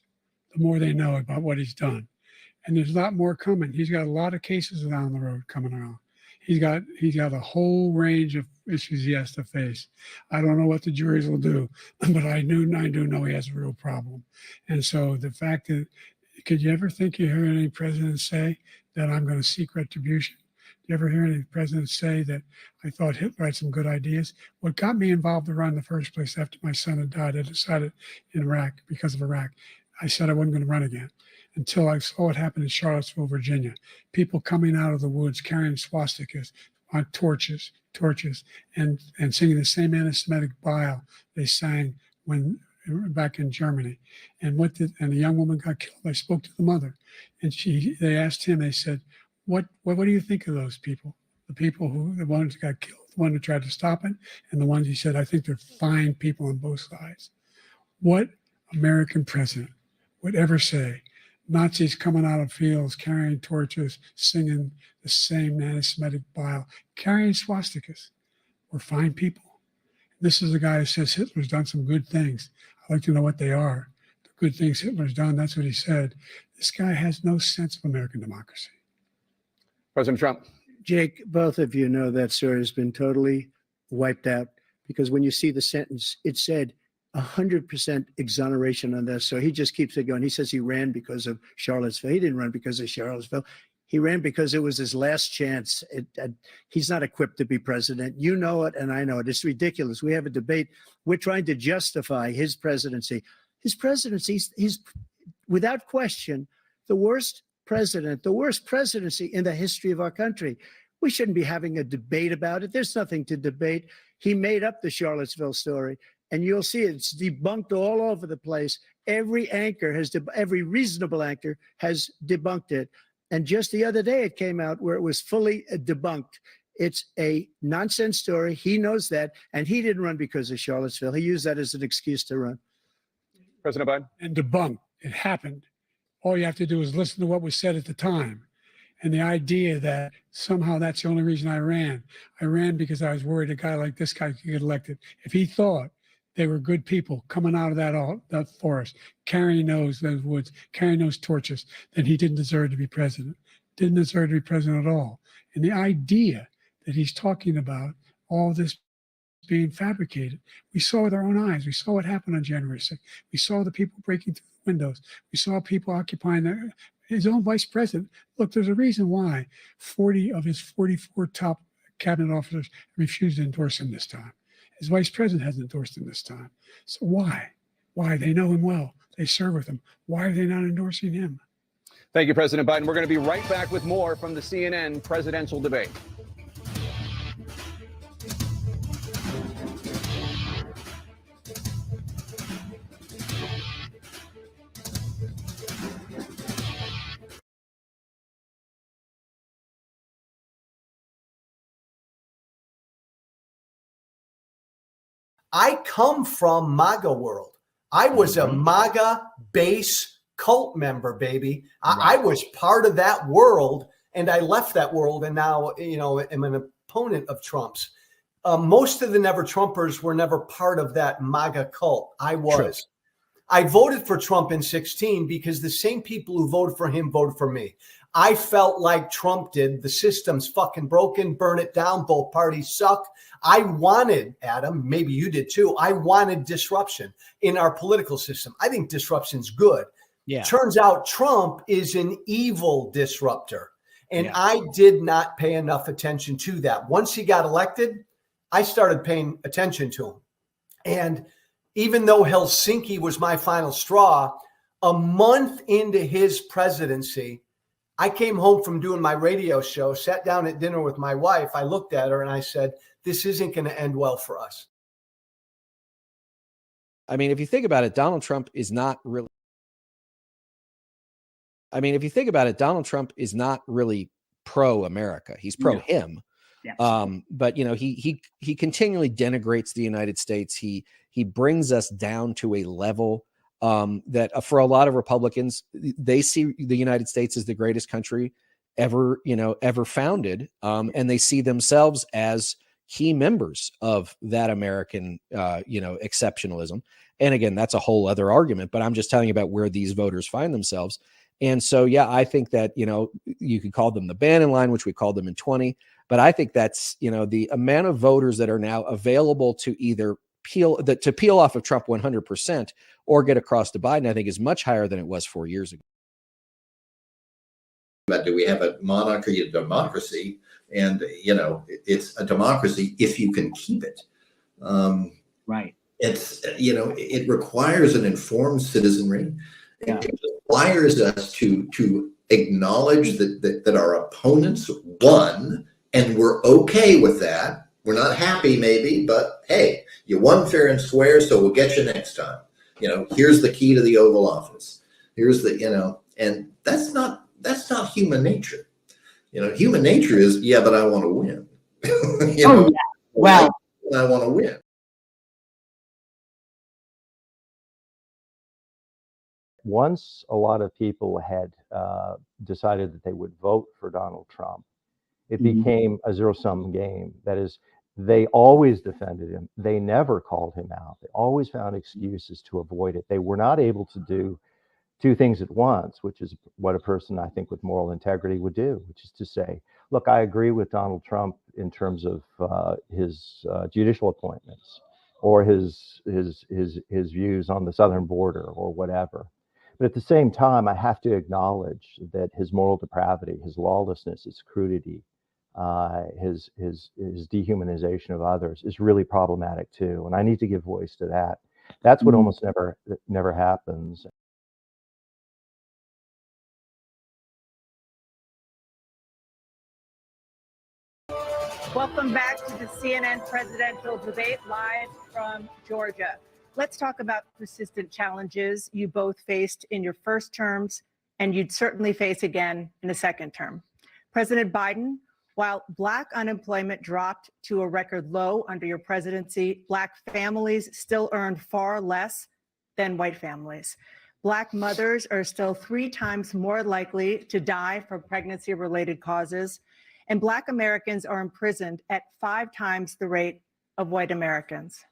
the more they know about what he's done. And there's a lot more coming. He's got a lot of cases down the road coming around. He's got a whole range of issues he has to face. I don't know what the juries will do, but I do know he has a real problem. And so the fact that, could you ever think you hear any president say that I'm going to seek retribution? Do you ever hear any president say that I thought Hitler had some good ideas? What got me involved to run in the first place after my son had died, I decided in Iraq, because of Iraq, I said I wasn't going to run again until I saw what happened in Charlottesville, Virginia. People coming out of the woods carrying swastikas on torches, and singing the same anti-Semitic bile they sang when back in Germany. And the young woman got killed. I spoke to the mother, and they asked him, they said, what do you think of those people? The ones that got killed, the one who tried to stop it, and the ones he said, I think they're fine people on both sides. What American president would ever say Nazis coming out of fields, carrying torches, singing the same anti-Semitic bile, carrying swastikas were fine people? This is a guy who says Hitler's done some good things. I'd like to know what they are. The good things Hitler's done, that's what he said. This guy has no sense of American democracy. President Trump. Jake, both of you know that sir has been totally wiped out because when you see the sentence, it said 100% exoneration on this. So he just keeps it going. He says he ran because of Charlottesville. He didn't run because of Charlottesville. He ran because it was his last chance. He's not equipped to be president. You know it, and I know it. It's ridiculous. We have a debate. We're trying to justify his presidency. His presidency, he's without question the worst president, the worst presidency in the history of our country. We shouldn't be having a debate about it. There's nothing to debate. He made up the Charlottesville story, and you'll see it's debunked all over the place. Every reasonable anchor has debunked it. And just the other day, it came out where it was fully debunked. It's a nonsense story. He knows that, and he didn't run because of Charlottesville. He used that as an excuse to run. President Biden? And debunked. It happened. All you have to do is listen to what was said at the time. And the idea that somehow that's the only reason I ran because I was worried a guy like this guy could get elected. If he thought they were good people coming out of that forest, carrying those woods, carrying those torches, then he didn't deserve to be president. Didn't deserve to be president at all. And the idea that he's talking about all this being fabricated, we saw with our own eyes. We saw what happened on January 6th. We saw the people breaking through the windows. We saw people occupying his own vice president. Look, there's a reason why 40 of his 44 top cabinet officers refused to endorse him this time. His vice president hasn't endorsed him this time. So why? Why? They know him well. They serve with him. Why are they not endorsing him? Thank you, President Biden. We're going to be right back with more from the CNN presidential debate. I come from MAGA world. I was a MAGA base cult member, baby. I was part of that world, and I left that world, and now, am an opponent of Trump's. Most of the Never Trumpers were never part of that MAGA cult. I was. True. I voted for Trump in 2016 because the same people who voted for him voted for me. I felt like Trump did. The system's fucking broken. Burn it down. Both parties suck. I wanted, Adam, maybe you did too, I wanted disruption in our political system. I think disruption's good. Yeah. Turns out Trump is an evil disruptor. And I did not pay enough attention to that. Once he got elected, I started paying attention to him. And even though Helsinki was my final straw, a month into his presidency, I came home from doing my radio show, sat down at dinner with my wife. I looked at her and I said, this isn't going to end well for us. I mean, if you think about it, Donald Trump is not really pro-America. He's pro-him. Yeah. But, he continually denigrates the United States. He brings us down to a level that for a lot of Republicans, they see the United States as the greatest country ever founded. And they see themselves as key members of that American, exceptionalism. And again, that's a whole other argument, but I'm just telling you about where these voters find themselves. And so, I think that, you could call them the Bannon line, which we called them in 20, but I think that's, the amount of voters that are now available to either peel off of Trump 100% or get across to Biden, I think is much higher than it was 4 years ago. But do we have a monarchy, a democracy? And, it's a democracy if you can keep it. Right. It's, it requires an informed citizenry. Yeah. It requires us to acknowledge that our opponents won, and we're okay with that. We're not happy maybe, but hey, you won fair and square, so we'll get you next time. Here's the key to the Oval Office. Here's the, and that's not human nature. Human nature is, but I want to win. Well, I want to win. Once a lot of people had decided that they would vote for Donald Trump, it became a zero-sum game. That is, they always defended him. They never called him out. They always found excuses to avoid it. They were not able to do two things at once, which is what a person, I think, with moral integrity would do, which is to say, look, I agree with Donald Trump in terms of his judicial appointments or his views on the southern border or whatever. But at the same time, I have to acknowledge that his moral depravity, his lawlessness, his crudity, his dehumanization of others is really problematic too. And I need to give voice to that. That's what almost never happens. Welcome back to the CNN presidential debate live from Georgia. Let's talk about persistent challenges you both faced in your first terms and you'd certainly face again in a second term. President Biden, while Black unemployment dropped to a record low under your presidency, Black families still earned far less than white families. Black mothers are still 3 times more likely to die from pregnancy-related causes, and Black Americans are imprisoned at 5 times the rate of white Americans.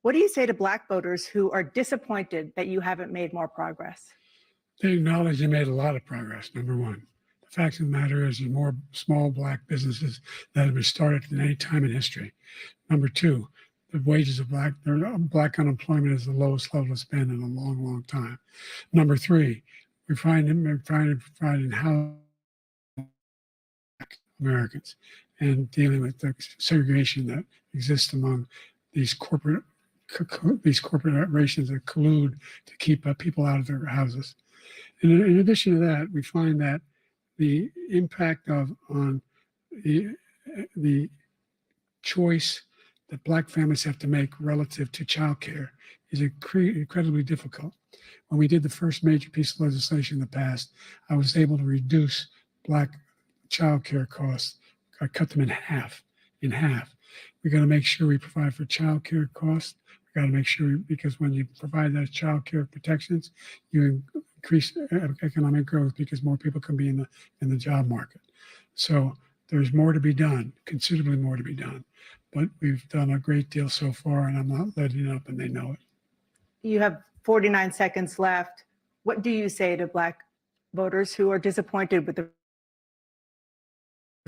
What do you say to Black voters who are disappointed that you haven't made more progress? They acknowledge they made a lot of progress, number one. The fact of the matter is there's more small Black businesses that have been started than any time in history. Number two, the wages of Black unemployment is the lowest level it's been in a long, long time. Number three, we're finding how Americans and dealing with the segregation that exists among these corporate operations that collude to keep people out of their houses. And in addition to that, we find that the impact on the choice that Black families have to make relative to childcare is incredibly difficult. When we did the first major piece of legislation in the past, I was able to reduce Black childcare costs. I cut them in half. We got to make sure we provide for childcare costs. We got to make sure, because when you provide those childcare protections, you increase economic growth because more people can be in the job market. So there's more to be done, considerably more to be done. But we've done a great deal so far, and I'm not letting up, and they know it. You have 49 seconds left. What do you say to Black voters who are disappointed with the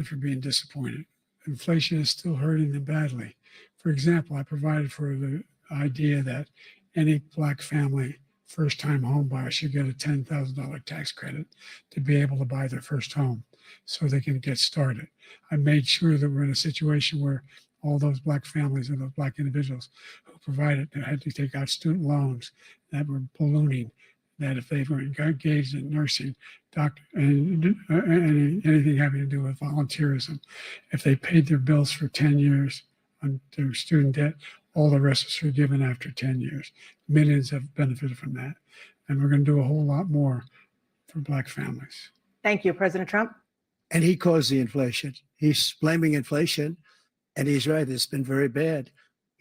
for being disappointed? Inflation is still hurting them badly. For example, I provided for the idea that any Black family first-time home buyer should get a $10,000 tax credit to be able to buy their first home so they can get started. I made sure that we're in a situation where all those Black families and those Black individuals who provided had to take out student loans that were ballooning, that if they were engaged in nursing, doctor, and anything having to do with volunteerism, if they paid their bills for 10 years on their student debt, all the rest was forgiven after 10 years. Millions have benefited from that. And we're going to do a whole lot more for Black families. Thank you, President Trump. And he caused the inflation. He's blaming inflation, and he's right. It's been very bad.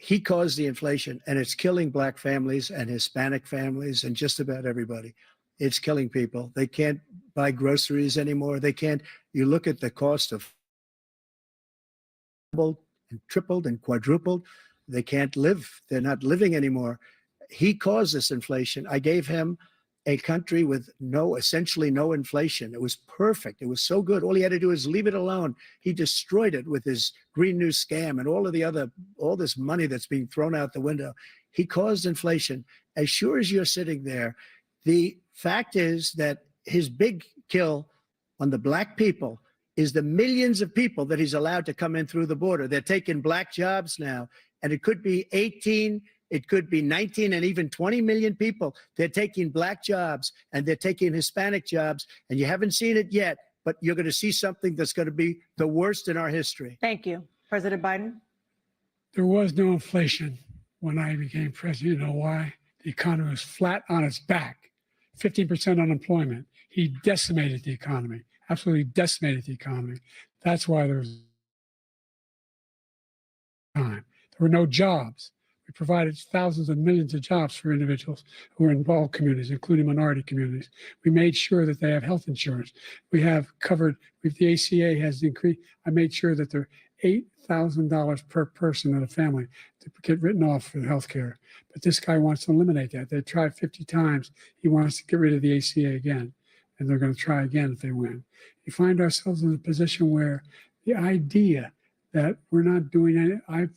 He caused the inflation, and it's killing Black families and Hispanic families and just about everybody. It's killing people. They can't buy groceries anymore. They can't. You look at the cost of doubled and tripled and quadrupled. They can't live. They're not living anymore. He caused this inflation. I gave him a country with essentially no inflation. It was perfect. It was so good. All he had to do is leave it alone. He destroyed it with his Green New scam and all this money that's being thrown out the window. He caused inflation. As sure as you're sitting there, the fact is that his big kill on the Black people is the millions of people that he's allowed to come in through the border. They're taking Black jobs now, and it could be 18, it could be 19 and even 20 million people. They're taking Black jobs and they're taking Hispanic jobs, and you haven't seen it yet, but you're going to see something that's going to be the worst in our history. Thank you. President Biden? There was no inflation when I became president. You know why? The economy was flat on its back, 15% unemployment. He decimated the economy, absolutely decimated the economy. That's why there was time. There were no jobs. We provided thousands of millions of jobs for individuals who are in all communities, including minority communities. We made sure that they have health insurance. We have covered, if the ACA has increased, I made sure that they're $8,000 per person in a family to get written off for health care. But this guy wants to eliminate that. They tried 50 times. He wants to get rid of the ACA again, and they're going to try again if they win. We find ourselves in a position where the idea that we're not doing any,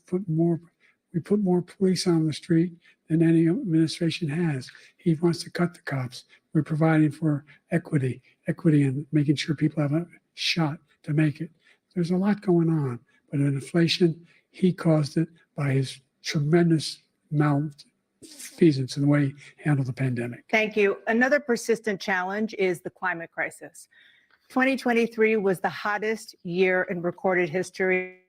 we put more police on the street than any administration has. He wants to cut the cops. We're providing for equity and making sure people have a shot to make it. There's a lot going on, but in inflation, he caused it by his tremendous malfeasance in the way he handled the pandemic. Thank you. Another persistent challenge is the climate crisis. 2023 was the hottest year in recorded history.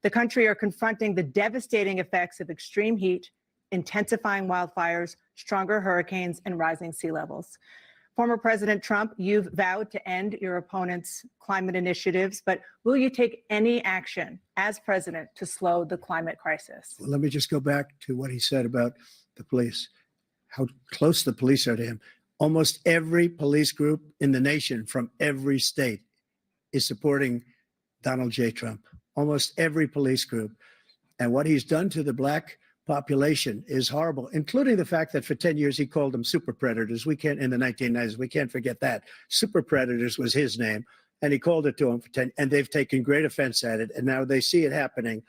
the country are confronting the devastating effects of extreme heat, intensifying wildfires, stronger hurricanes, and rising sea levels. Former President Trump, you've vowed to end your opponent's climate initiatives, but will you take any action as president to slow the climate crisis? Well, let me just go back to what he said about the police, how close the police are to him. Almost every police group in the nation from every state is supporting Donald J. Trump. Almost every police group. And what he's done to the black population is horrible, including the fact that for 10 years he called them super predators. We can't, in the 1990s, we can't forget that. Super predators was his name. And he called it to them for 10, and they've taken great offense at it. And now they see it happening.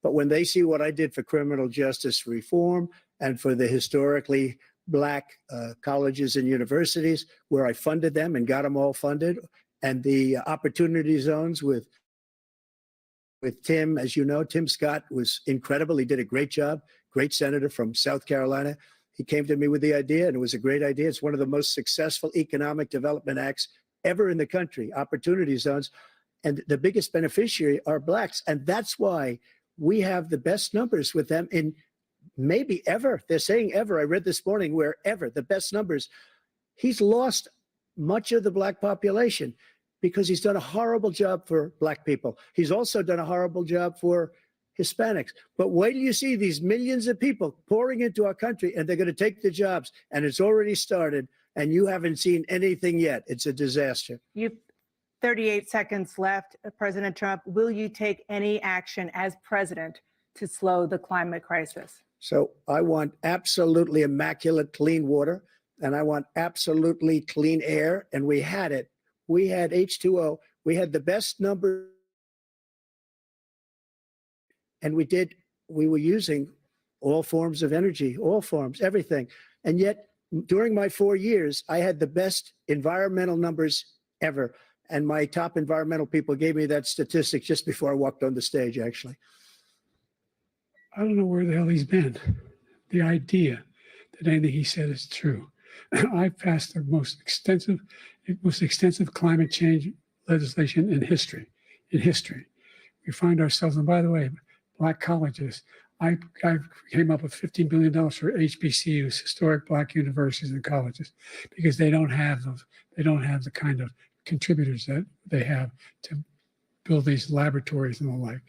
But when they see what I did for criminal justice reform and for the historically black colleges and universities, where I funded them and got them all funded, and the opportunity zones with Tim, as you know, Tim Scott was incredible. He did a great job, great senator from South Carolina. He came to me with the idea, and it was a great idea. It's one of the most successful economic development acts ever in the country, opportunity zones. And the biggest beneficiary are blacks. And that's why we have the best numbers with them in maybe ever. They're saying ever. I read this morning where ever, the best numbers. He's lost much of the black population because he's done a horrible job for black people. He's also done a horrible job for Hispanics. But wait till you see these millions of people pouring into our country, and they're going to take the jobs, and it's already started, and you haven't seen anything yet. It's a disaster. You've 38 seconds left. President Trump, will you take any action as president to slow the climate crisis? So I want absolutely immaculate clean water, and I want absolutely clean air, and we had it. We had H2O. We had the best number. And we were using all forms of energy, all forms, everything. And yet, during my 4 years, I had the best environmental numbers ever. And my top environmental people gave me that statistic just before I walked on the stage, actually. I don't know where the hell he's been. The idea that anything he said is true. I passed the most extensive climate change legislation in history. We find ourselves, and by the way, black colleges, I came up with $15 billion for HBCUs, historic black universities and colleges, because they don't have the kind of contributors that they have to build these laboratories and the like.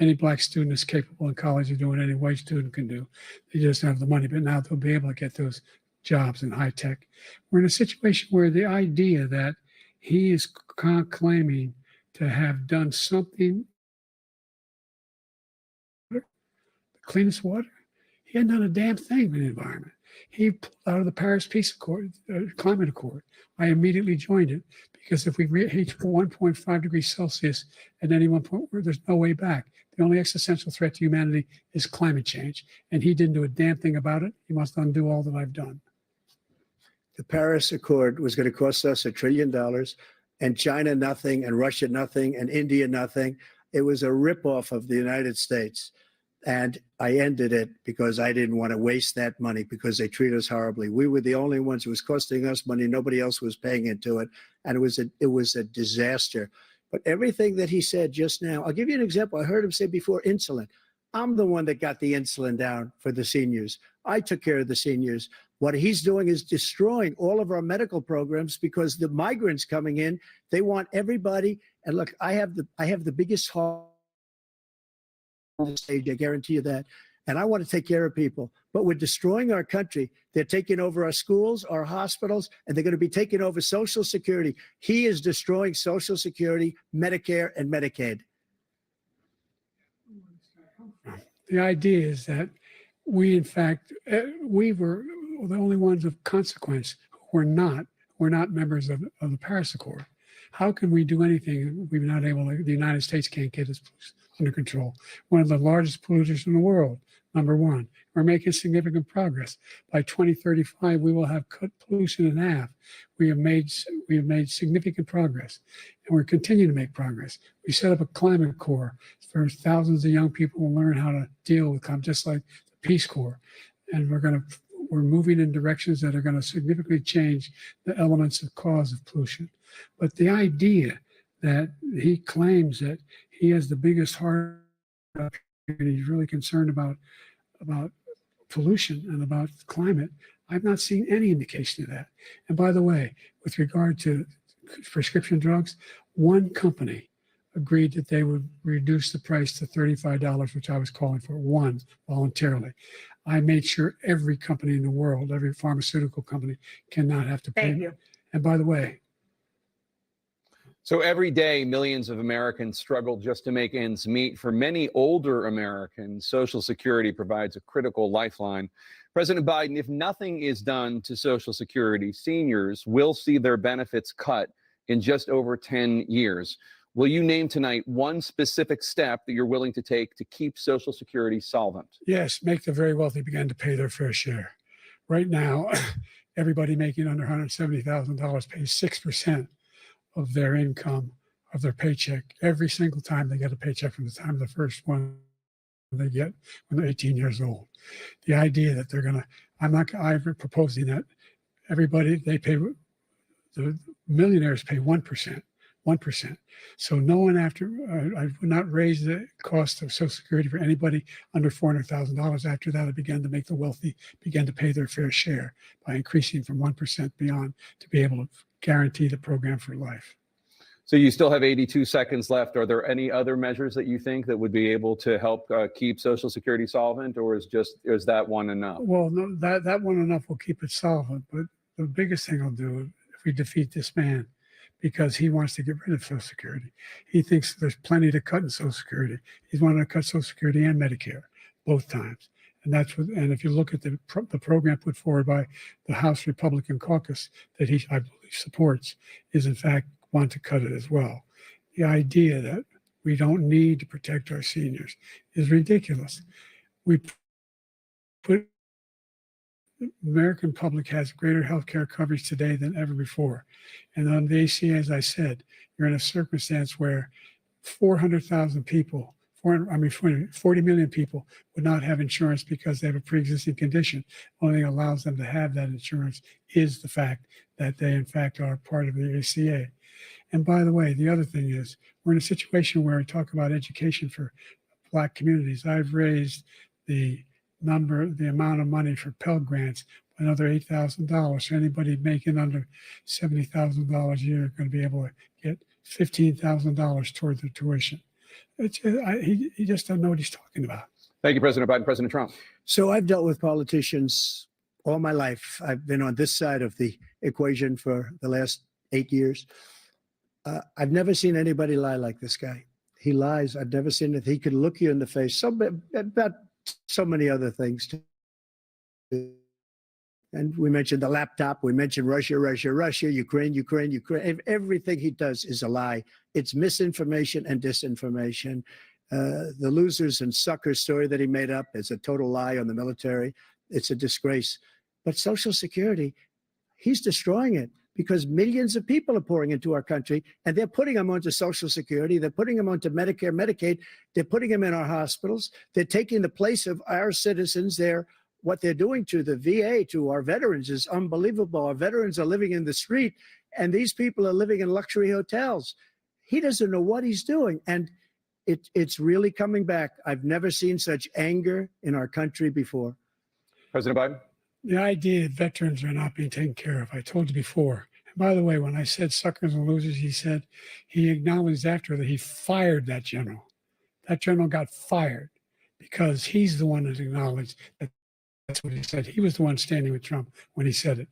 Any black student is capable in college of doing any white student can do. They just don't have the money, but now they'll be able to get those jobs in high tech. We're in a situation where the idea that he is claiming to have done something, the cleanest water, he hadn't done a damn thing for the environment. He pulled out of the Paris Peace Accord, Climate Accord. I immediately joined it because if we reach 1.5 degrees Celsius at any one point, there's no way back. The only existential threat to humanity is climate change. And he didn't do a damn thing about it. He must undo all that I've done. The Paris Accord was going to cost us $1 trillion, and China nothing, and Russia nothing, and India nothing. It was a ripoff of the United States. And I ended it because I didn't want to waste that money because they treat us horribly. We were the only ones who was costing us money. Nobody else was paying into it. And it was a disaster. But everything that he said just now, I'll give you an example. I heard him say before insulin. I'm the one that got the insulin down for the seniors. I took care of the seniors. What he's doing is destroying all of our medical programs because the migrants coming in, they want everybody. And look, I have the biggest heart on the stage, I guarantee you that. And I want to take care of people. But we're destroying our country. They're taking over our schools, our hospitals, and they're going to be taking over Social Security. He is destroying Social Security, Medicare, and Medicaid. The idea is that we, in fact, we were the only ones of consequence who were not members of the Paris Accord. How can we do anything? We're not able to, the United States can't get us under control. One of the largest polluters in the world, number one. We're making significant progress. By 2035, we will have cut pollution in half. We have made significant progress, and we're continuing to make progress. We set up a climate corps for thousands of young people to learn how to deal with climate, just like the Peace Corps. And we're moving in directions that are going to significantly change the elements of cause of pollution. But the idea that he claims that He has the biggest heart up here, and he's really concerned about pollution and about climate. I've not seen any indication of that. And by the way, with regard to prescription drugs, one company agreed that they would reduce the price to $35, which I was calling for, one, voluntarily. I made sure every company in the world, every pharmaceutical company, cannot have to pay. Thank you. And by the way, So every day, millions of Americans struggle just to make ends meet. For many older Americans, Social Security provides a critical lifeline. President Biden, if nothing is done to Social Security, seniors will see their benefits cut in just over 10 years. Will you name tonight one specific step that you're willing to take to keep Social Security solvent? yes, make the very wealthy begin to pay their fair share. Right now, everybody making under $170,000 pays 6% of their income, of their paycheck, every single time they get a paycheck from the time of the first one they get when they're 18 years old. The idea that they're going to, I'm proposing that everybody, they pay, the millionaires pay 1%. 1%. So no one I would not raise the cost of Social Security for anybody under $400,000. After that, I began to make the wealthy begin to pay their fair share by increasing from 1% beyond to be able to guarantee the program for life. So you still have 82 seconds left. Are there any other measures that you think that would be able to help keep Social Security solvent, or is that one enough? Well, no, that one enough will keep it solvent. But the biggest thing I'll do if we defeat this man, because he wants to get rid of Social Security. He thinks there's plenty to cut in Social Security. He's wanting to cut Social Security and Medicare both times. And that's what. And if you look at the program put forward by the House Republican caucus that I believe supports, is in fact want to cut it as well. The idea that we don't need to protect our seniors is ridiculous. We put the American public has greater health care coverage today than ever before. And on the ACA, as I said, you're in a circumstance where 400,000 people, 40 million people would not have insurance because they have a pre-existing condition. Only thing allows them to have that insurance is the fact that they, in fact, are part of the ACA. And by the way, the other thing is we're in a situation where I talk about education for Black communities. I've raised the amount of money for Pell Grants, another $8,000. So anybody making under $70,000 a year is going to be able to get $15,000 toward their tuition. He just doesn't know what he's talking about. Thank you, President Biden. President Trump. So I've dealt with politicians all my life. I've been on this side of the equation for the last 8 years. I've never seen anybody lie like this guy. He lies. I've never seen it. He could look you in the face. About so many other things too. And we mentioned the laptop. We mentioned Russia, Ukraine. Everything he does is a lie. It's misinformation and disinformation. The losers and suckers story that he made up is a total lie on the military. It's a disgrace. But Social Security, he's destroying it because millions of people are pouring into our country and they're putting them onto Social Security. They're putting them onto Medicare, Medicaid. They're putting them in our hospitals. They're taking the place of our citizens. What they're doing to the VA, to our veterans, is unbelievable. Our veterans are living in the street, and these people are living in luxury hotels. He doesn't know what he's doing, and it's really coming back. I've never seen such anger in our country before. President Biden. The idea that veterans are not being taken care of, I told you before. And by the way, when I said suckers and losers, he acknowledged after that he fired that general. That general got fired because he's the one that acknowledged that. That's what he said. He was the one standing with Trump when he said it,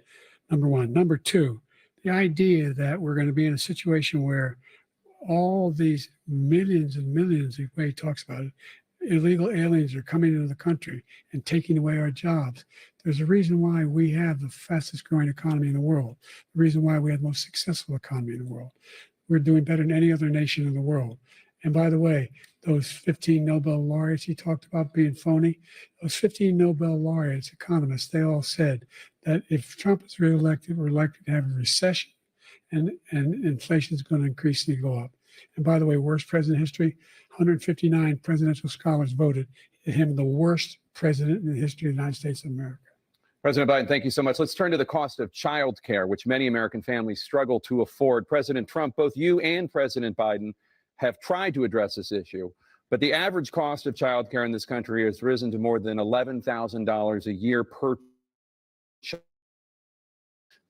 number one. Number two, the idea that we're going to be in a situation where all these millions and millions, the way he talks about it, illegal aliens are coming into the country and taking away our jobs. There's a reason why we have the fastest growing economy in the world, the reason why we have the most successful economy in the world. We're doing better than any other nation in the world. And by the way, those 15 Nobel laureates he talked about being phony, those 15 Nobel laureates, economists, they all said that if Trump is reelected, we're likely to have a recession and inflation is going to increasingly go up. And by the way, worst president in history, 159 presidential scholars voted him the worst president in the history of the United States of America. President Biden, thank you so much. Let's turn to the cost of child care, which many American families struggle to afford. President Trump, both you and President Biden have tried to address this issue, but the average cost of childcare in this country has risen to more than $11,000 a year per child.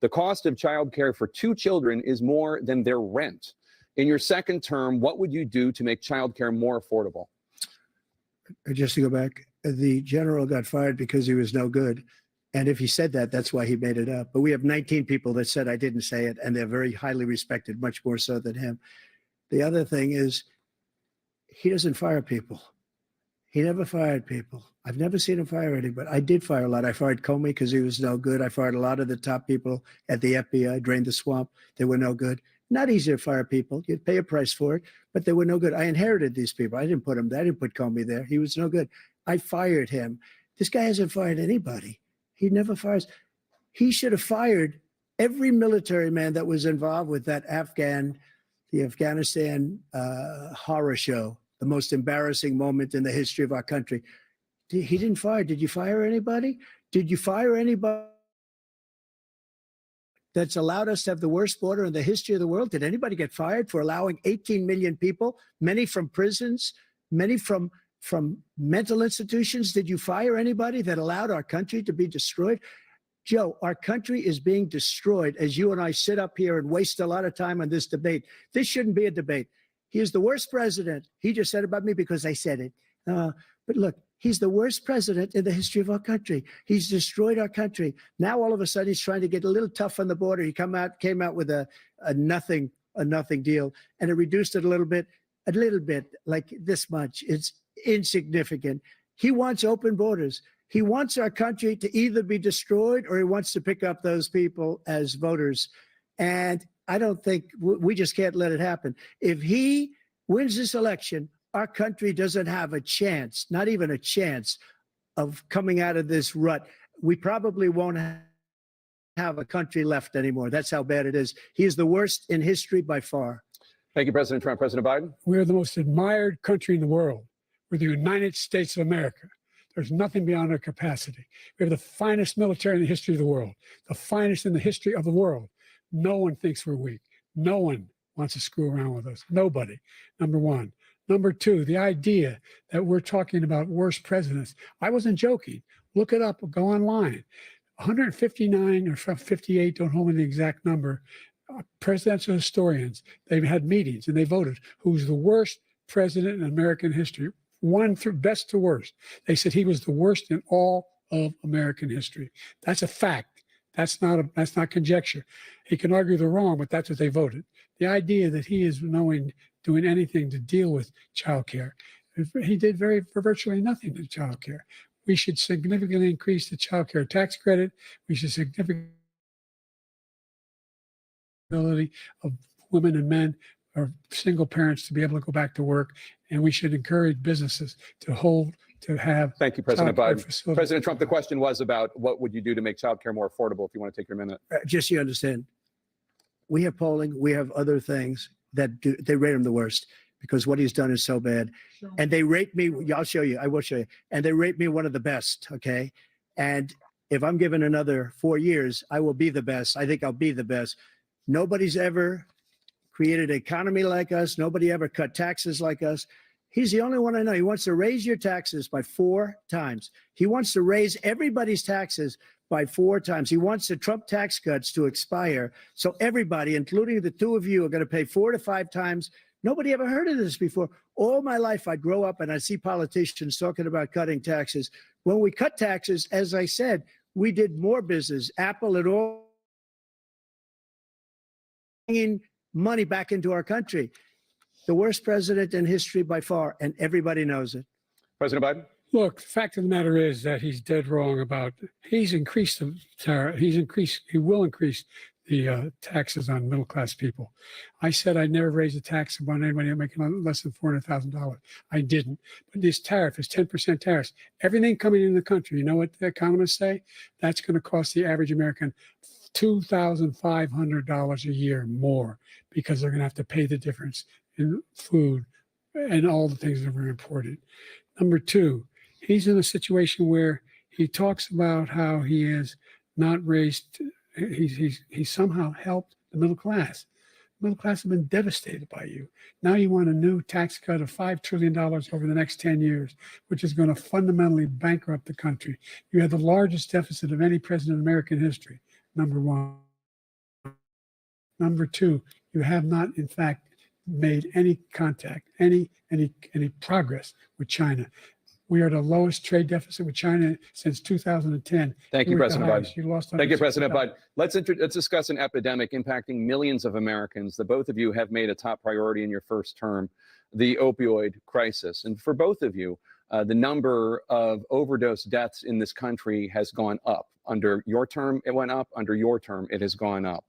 The cost of childcare for 2 children is more than their rent. In your second term, what would you do to make childcare more affordable? Just to go back, the general got fired because he was no good. And if he said that, that's why he made it up. But we have 19 people that said I didn't say it, and they're very highly respected, much more so than him. The other thing is, he doesn't fire people. He never fired people. I've never seen him fire anybody. I did fire a lot. I fired Comey because he was no good. I fired a lot of the top people at the FBI, drained the swamp. They were no good. Not easy to fire people. You'd pay a price for it, but they were no good. I inherited these people. I didn't put him there. I didn't put Comey there. He was no good. I fired him. This guy hasn't fired anybody. He never fires. He should have fired every military man that was involved with the Afghanistan horror show, the most embarrassing moment in the history of our country. He didn't fire. Did you fire anybody? Did you fire anybody that's allowed us to have the worst border in the history of the world? Did anybody get fired for allowing 18 million people, many from prisons, many from mental institutions? Did you fire anybody that allowed our country to be destroyed? Joe, our country is being destroyed as you and I sit up here and waste a lot of time on this debate. This shouldn't be a debate. He is the worst president. He just said about me because I said it. But look, he's the worst president in the history of our country. He's destroyed our country. Now, all of a sudden, he's trying to get a little tough on the border. He came out with a nothing deal, and it reduced it a little bit, like this much. It's insignificant. He wants open borders. He wants our country to either be destroyed or he wants to pick up those people as voters. And I don't think we just can't let it happen. If he wins this election, our country doesn't have a chance, not even a chance, of coming out of this rut. We probably won't have a country left anymore. That's how bad it is. He is the worst in history by far. Thank you, President Trump. President Biden? We're the most admired country in the world. We're the United States of America. There's nothing beyond our capacity. We have the finest military in the history of the world, the finest in the history of the world. No one thinks we're weak. No one wants to screw around with us. Nobody, number one. Number two, the idea that we're talking about worst presidents. I wasn't joking. Look it up, go online. 159 or 58, don't hold me the exact number, presidential historians, they've had meetings and they voted who's the worst president in American history. One through best to worst. They said he was the worst in all of American history. That's a fact. That's not conjecture. He can argue they're wrong, but that's what they voted. The idea that he is doing anything to deal with child care, he did virtually nothing to child care. We should significantly increase the child care tax credit. We should significantly ability of women and men or single parents to be able to go back to work, and we should encourage businesses to have. Thank you, President Biden. Facilities. President Trump, the question was about what would you do to make childcare more affordable, if you want to take your minute. Just so you understand, we have polling, we have other things that they rate him the worst because what he's done is so bad. And they rate me, I'll show you, I will show you. And they rate me one of the best, okay? And if I'm given another 4 years, I will be the best. I think I'll be the best. Nobody's ever created an economy like us. Nobody ever cut taxes like us. He's the only one I know. He wants to raise your taxes by 4 times. He wants to raise everybody's taxes by 4 times. He wants the Trump tax cuts to expire. So everybody, including the two of you, are going to pay 4 to 5 times. Nobody ever heard of this before. All my life, I'd grow up and I'd see politicians talking about cutting taxes. When we cut taxes, as I said, we did more business. Apple and all bringing money back into our country. The worst president in history by far, and everybody knows it. President Biden? Look, the fact of the matter is that he's dead wrong about, he's increased the tariff, he will increase the taxes on middle-class people. I said I'd never raise a tax on anybody making less than $400,000. I didn't. But this tariff is 10% tariffs. Everything coming in the country, you know what the economists say? That's going to cost the average American $2,500 a year more because they're going to have to pay the difference in food and all the things that were imported. Number two, he's in a situation where he talks about how he has not raised, he somehow helped the middle class. Middle class have been devastated by you. Now you want a new tax cut of $5 trillion over the next 10 years, which is going to fundamentally bankrupt the country. You have the largest deficit of any president in American history, number one. Number two, you have not, in fact, made any contact, any progress with China. We are the lowest trade deficit with China since 2010. Thank you, We're at the President Biden. highest. You lost Thank you, President $160. Biden. Let's discuss an epidemic impacting millions of Americans that both of you have made a top priority in your first term, the opioid crisis. And for both of you, the number of overdose deaths in this country has gone up. Under your term, it went up. Under your term, it has gone up.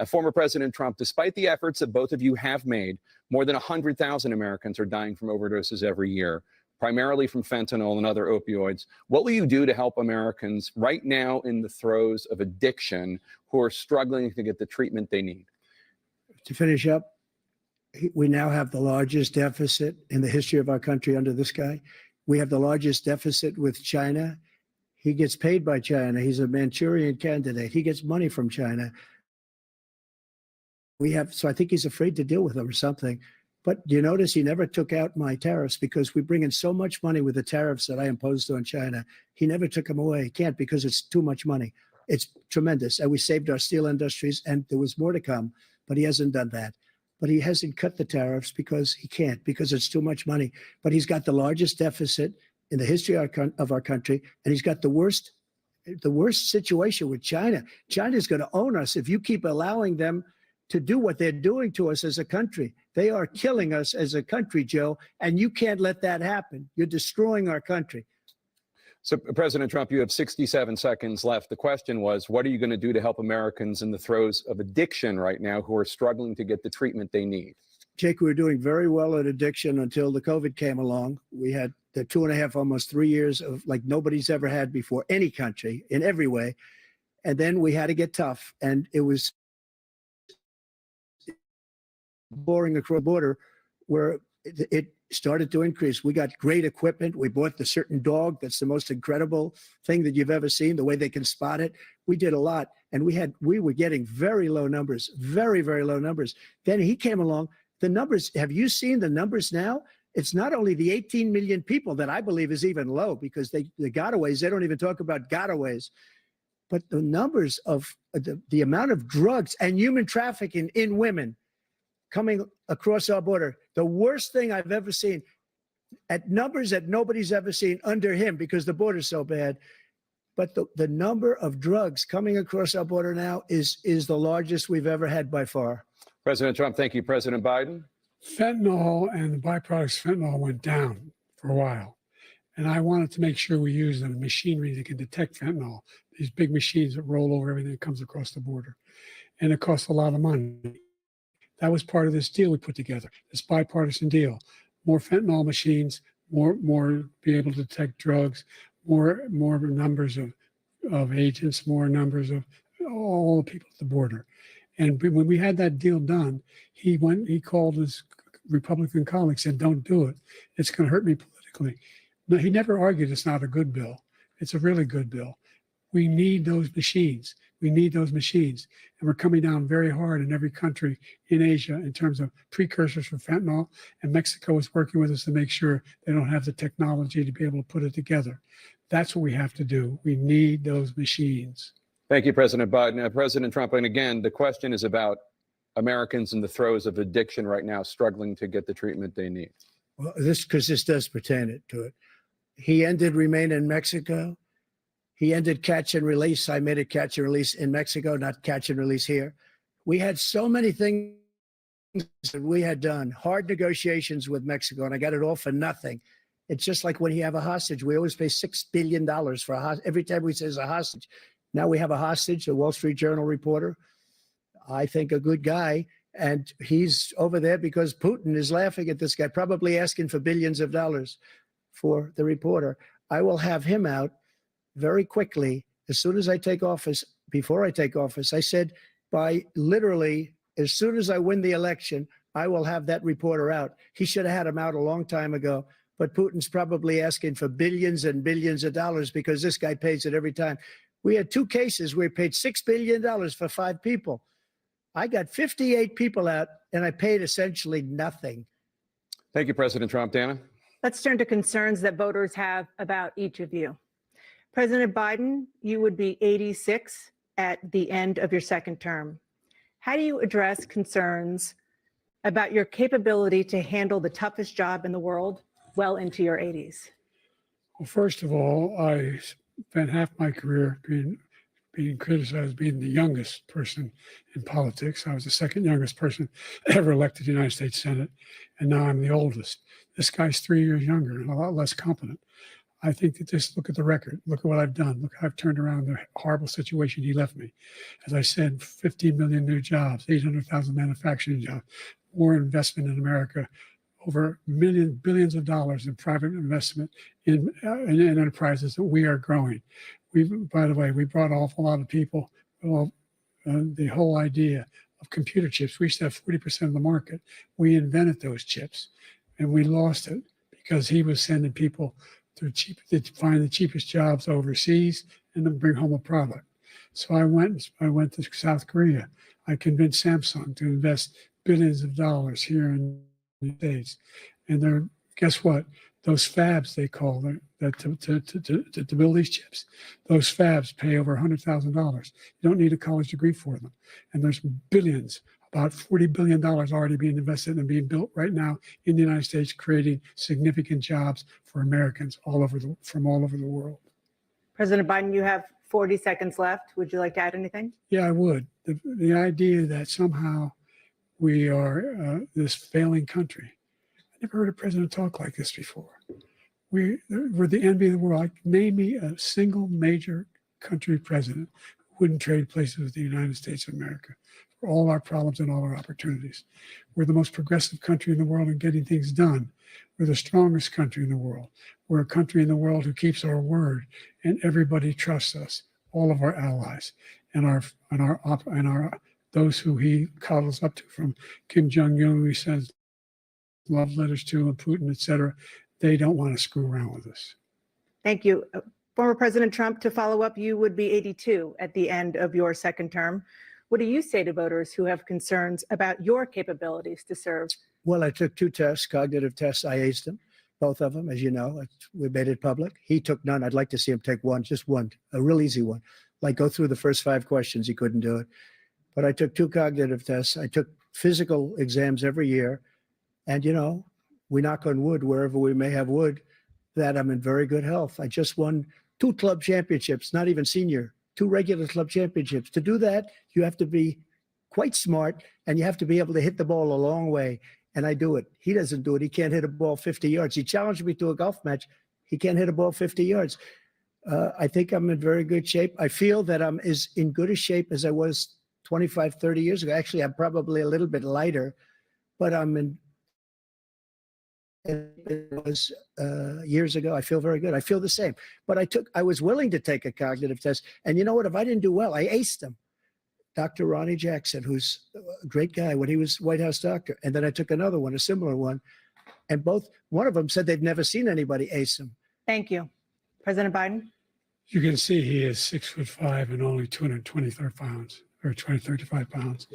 Former President Trump, despite the efforts that both of you have made, more than 100,000 Americans are dying from overdoses every year, primarily from fentanyl and other opioids. What will you do to help Americans right now in the throes of addiction who are struggling to get the treatment they need? To finish up, we now have the largest deficit in the history of our country under this guy. We have the largest deficit with China. He gets paid by China. He's a Manchurian candidate. He gets money from China. So I think he's afraid to deal with them or something. But you notice he never took out my tariffs because we bring in so much money with the tariffs that I imposed on China. He never took them away. He can't because it's too much money. It's tremendous. And we saved our steel industries and there was more to come, but he hasn't done that. But he hasn't cut the tariffs because he can't, because it's too much money. But he's got the largest deficit in the history of our country, and he's got the worst situation with China. China's going to own us if you keep allowing them to do what they're doing to us as a country. They are killing us as a country, Joe, and you can't let that happen. You're destroying our country. So, President Trump, you have 67 seconds left. The question was, what are you going to do to help Americans in the throes of addiction right now who are struggling to get the treatment they need? Jake, we were doing very well at addiction until the COVID came along. We had the 2.5, almost 3 years of like nobody's ever had before, any country in every way. And then we had to get tough. And it was boring across the border where it started to increase. We got great equipment. We bought the certain dog that's the most incredible thing that you've ever seen, the way they can spot it. We did a lot. And we were getting very low numbers, very, very low numbers. Then he came along. The numbers, have you seen the numbers now? It's not only the 18 million people that I believe is even low because the gotaways, they don't even talk about gotaways, but the numbers of the amount of drugs and human trafficking in women coming across our border, the worst thing I've ever seen, at numbers that nobody's ever seen under him because the border's so bad. But the number of drugs coming across our border now is the largest we've ever had by far. President Trump, thank you. President Biden? Fentanyl and the byproducts of fentanyl went down for a while. And I wanted to make sure we use the machinery that can detect fentanyl, these big machines that roll over everything that comes across the border. And it costs a lot of money. That was part of this deal we put together, this bipartisan deal. More fentanyl machines, more be able to detect drugs, more numbers of agents, more numbers of all the people at the border. And when we had that deal done, he called his Republican colleagues, said, don't do it. It's going to hurt me politically. No, he never argued it's not a good bill. It's a really good bill. We need those machines. We need those machines. And we're coming down very hard in every country in Asia in terms of precursors for fentanyl. And Mexico is working with us to make sure they don't have the technology to be able to put it together. That's what we have to do. We need those machines. Thank you, President Biden. President Trump, and again, the question is about Americans in the throes of addiction right now, struggling to get the treatment they need. Well, this does pertain to it. He ended Remain in Mexico. He ended catch and release. I made it catch and release in Mexico, not catch and release here. We had so many things that we had done, hard negotiations with Mexico, and I got it all for nothing. It's just like when you have a hostage. We always pay $6 billion for a hostage. Every time we say a hostage. Now we have a hostage, a Wall Street Journal reporter, I think a good guy, and he's over there because Putin is laughing at this guy, probably asking for billions of dollars for the reporter. I will have him out very quickly as soon as I take office. Before I take office, I said by literally as soon as I win the election, I will have that reporter out. He should have had him out a long time ago, but Putin's probably asking for billions and billions of dollars because this guy pays it every time. We had 2 cases where we paid $6 billion for 5 people. I got 58 people out and I paid essentially nothing. Thank you, President Trump. Dana? Let's turn to concerns that voters have about each of you. President Biden, you would be 86 at the end of your second term. How do you address concerns about your capability to handle the toughest job in the world well into your 80s? Well, first of all, I spent half my career being criticized as being the youngest person in politics. I was the second youngest person ever elected to the United States Senate, and now I'm the oldest. This guy's 3 years younger and a lot less competent. I think that just look at the record. Look at what I've done. Look how I've turned around the horrible situation he left me. As I said, 15 million new jobs, 800,000 manufacturing jobs, more investment in America, over billions of dollars in private investment in enterprises that we are growing. By the way, we brought off a lot of people. Well, the whole idea of computer chips, we used to have 40% of the market. We invented those chips, and we lost it because he was sending people to find the cheapest jobs overseas and then bring home a product. So I went to South Korea. I convinced Samsung to invest billions of dollars here in the States. And guess what? Those fabs, they call them, to build these chips, those fabs pay over $100,000. You don't need a college degree for them. And there's billions, about $40 billion already being invested and being built right now in the United States, creating significant jobs for Americans from all over the world. President Biden, you have 40 seconds left. Would you like to add anything? Yeah, I would. The idea that somehow we are this failing country. I never heard a president talk like this before. We're the envy of the world. Name me a single major country president who wouldn't trade places with the United States of America for all our problems and all our opportunities. We're the most progressive country in the world in getting things done. We're the strongest country in the world. We're a country in the world who keeps our word, and everybody trusts us, all of our allies and those who he coddles up to, from Kim Jong-un, who he sends love letters to, and Putin, etc. They don't want to screw around with us. Thank you. Former President Trump, to follow up, you would be 82 at the end of your second term. What do you say to voters who have concerns about your capabilities to serve? Well, I took 2 tests, cognitive tests. I aced them, both of them, as you know. We made it public. He took none. I'd like to see him take one, just one, a real easy one. Like go through the first 5 questions. He couldn't do it. But I took 2 cognitive tests. I took physical exams every year. And, you know, we knock on wood wherever we may have wood, that I'm in very good health. I just won 2 club championships, not even senior, 2 regular club championships. To do that, you have to be quite smart, and you have to be able to hit the ball a long way. And I do it. He doesn't do it. He can't hit a ball 50 yards. He challenged me to a golf match. He can't hit a ball 50 yards. I think I'm in very good shape. I feel that I'm as in good a shape as I was 25, 30 years ago. Actually, I'm probably a little bit lighter, but I'm in it was years ago. I feel very good. I feel the same. But I was willing to take a cognitive test. And you know what? If I didn't do well, I aced them. Dr. Ronnie Jackson, who's a great guy when he was White House doctor. And then I took another one, a similar one. And one of them said they've never seen anybody ace him. Thank you. President Biden? You can see he is 6'5" and only 223 pounds, or 235 pounds.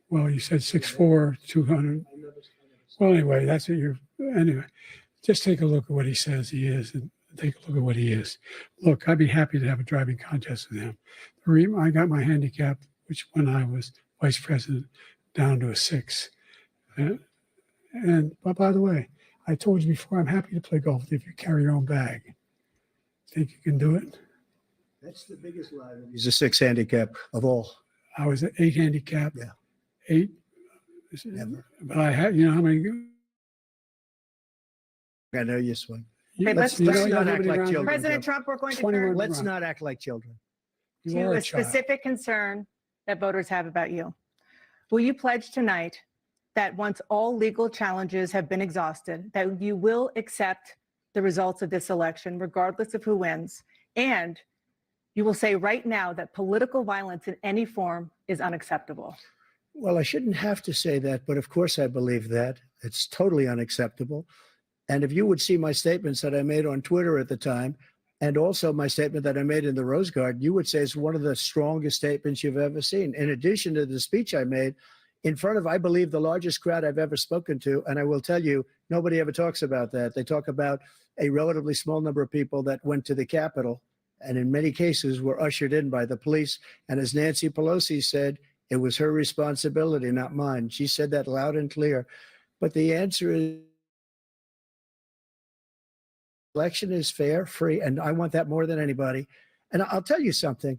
Well, you said 6'4", 200. Well, anyway, that's what anyway, just take a look at what he says he is and take a look at what he is. Look, I'd be happy to have a driving contest with him. I got my handicap, which when I was vice president, down to a 6. But by the way, I told you before, I'm happy to play golf if you carry your own bag. Think you can do it? That's the biggest lie. He's a 6 handicap of all. I was at 8 handicap. Yeah. 8. Never. But I had, you know how many? I know you swing. Let's not act like children. President Trump, we're going to turn Let's not act like children. to a specific concern that voters have about you. Will you pledge tonight that once all legal challenges have been exhausted, that you will accept the results of this election, regardless of who wins, and you will say right now that political violence in any form is unacceptable? Well, I shouldn't have to say that, but of course I believe that. It's totally unacceptable. And if you would see my statements that I made on Twitter at the time, And also my statement that I made in the Rose Garden, you would say is one of the strongest statements you've ever seen. In addition to the speech I made in front of, I believe, the largest crowd I've ever spoken to. And I will tell you, nobody ever talks about that. They talk about a relatively small number of people that went to the Capitol and in many cases were ushered in by the police. And as Nancy Pelosi said, it was her responsibility, not mine. She said that loud and clear. But the answer is, election is fair, free, and I want that more than anybody. And I'll tell you something.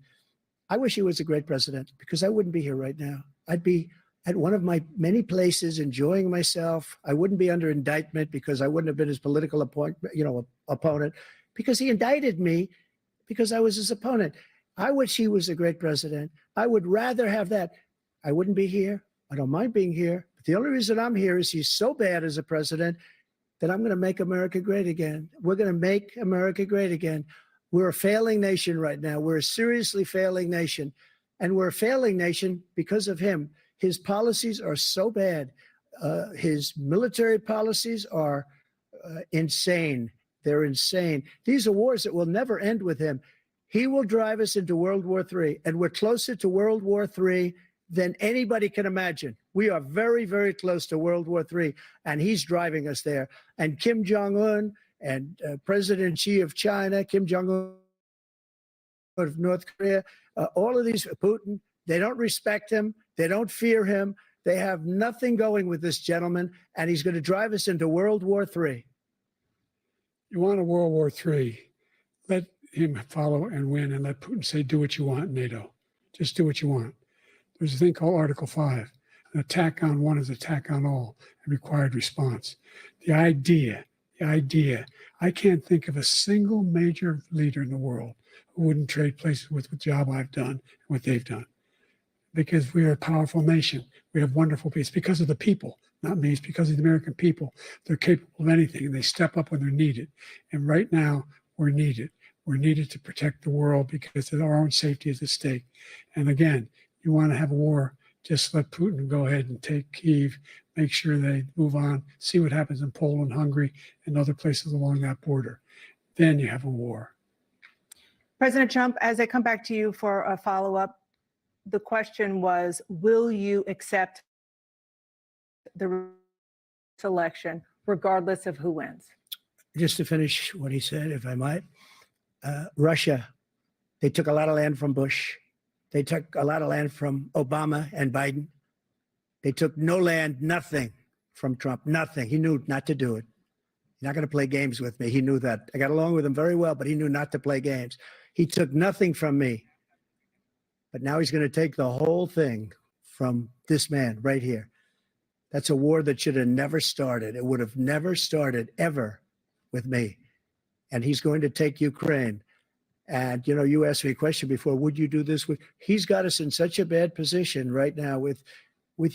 I wish he was a great president because I wouldn't be here right now. I'd be at one of my many places enjoying myself. I wouldn't be under indictment because I wouldn't have been his political opponent because he indicted me because I was his opponent. I wish he was a great president. I would rather have that. I wouldn't be here. I don't mind being here. But the only reason I'm here is he's so bad as a president that I'm going to make America great again. We're going to make America great again. We're a failing nation right now. We're a seriously failing nation. And we're a failing nation because of him. His policies are so bad. His military policies are insane. They're insane. These are wars that will never end with him. He will drive us into World War III, and we're closer to World War III than anybody can imagine. We are very, very close to World War III, and he's driving us there. And Kim Jong-un and President Xi of China, Kim Jong-un of North Korea, all of these, Putin, they don't respect him. They don't fear him. They have nothing going with this gentleman, and he's going to drive us into World War III. You want a World War III, let him follow and win, and let Putin say, do what you want, NATO. Just do what you want. There's a thing called Article 5. An attack on one is attack on all, and required response. The idea, I can't think of a single major leader in the world who wouldn't trade places with the job I've done and what they've done. Because we are a powerful nation. We have wonderful people. It's because of the people, not me. It's because of the American people. They're capable of anything, and they step up when they're needed. And right now, we're needed. We're needed to protect the world because our own safety is at stake. And again, you want to have a war, just let Putin go ahead and take Kyiv, make sure they move on, see what happens in Poland, Hungary, and other places along that border. Then you have a war. President Trump, as I come back to you for a follow-up, the question was, will you accept the election regardless of who wins? Just to finish what he said, if I might, Russia, they took a lot of land from Bush. They took a lot of land from Obama and Biden. They took no land, nothing from Trump, nothing. He knew not to do it. He's not going to play games with me. He knew that. I got along with him very well, but he knew not to play games. He took nothing from me. But now he's going to take the whole thing from this man right here. That's a war that should have never started. It would have never started ever with me. And he's going to take Ukraine. And, you know, you asked me a question before, would you do this with? He's got us in such a bad position right now with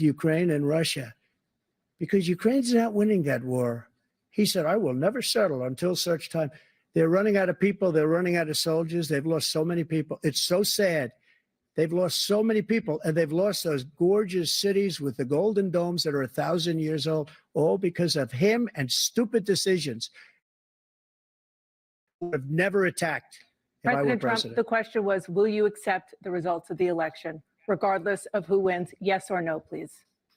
Ukraine and Russia because Ukraine's not winning that war. He said, I will never settle until such time. They're running out of people. They're running out of soldiers. They've lost so many people. It's so sad. They've lost so many people, and they've lost those gorgeous cities with the golden domes that are 1,000 years old, all because of him and stupid decisions. I would have never attacked if I were President Trump, president. the question was, will you accept the results of the election, regardless of who wins? Yes or no, please.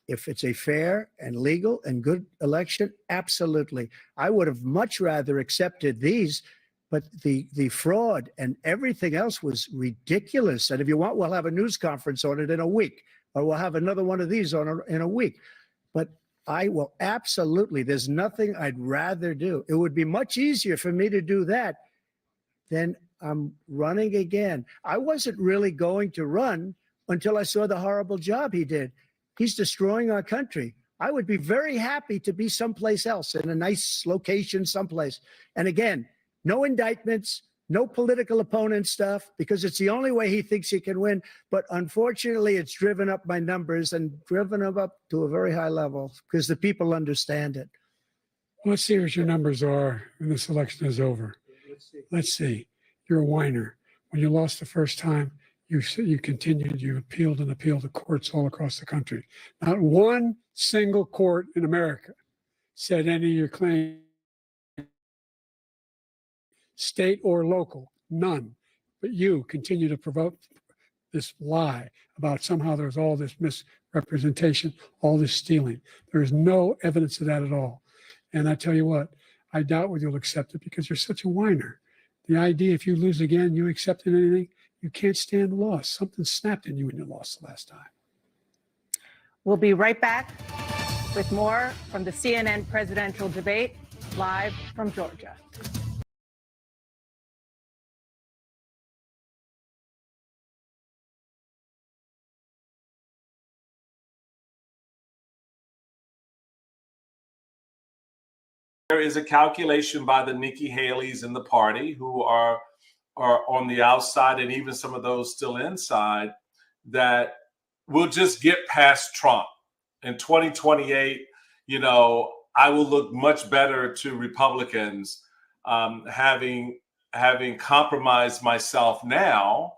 If it's a fair and legal and good election, absolutely. I would have much rather accepted these, but the fraud and everything else was ridiculous. And if you want, we'll have a news conference on it in a week, or we'll have another one of these in a week. But I will absolutely, there's nothing I'd rather do. It would be much easier for me to do that than I'm running again. I wasn't really going to run until I saw the horrible job he did. He's destroying our country. I would be very happy to be someplace else in a nice location someplace. And again, no indictments, no political opponent stuff, because it's the only way he thinks he can win. But unfortunately, it's driven up my numbers and driven them up to a very high level because the people understand it. Let's see what your numbers are when this election is over. Let's see. You're a whiner. When you lost the first time, you continued, you appealed and appealed to courts all across the country. Not one single court in America said any of your claims state or local, none. But you continue to provoke this lie about somehow there's all this misrepresentation, all this stealing. There is no evidence of that at all. And I tell you what, I doubt whether you'll accept it because you're such a whiner. The idea if you lose again, you accepting anything, you can't stand the loss. Something snapped in you when you lost the last time. We'll be right back with more from the CNN presidential debate, live from Georgia. There is a calculation by the Nikki Haley's in the party who are on the outside and even some of those still inside that we'll just get past Trump. In 2028, you know, I will look much better to Republicans having compromised myself now.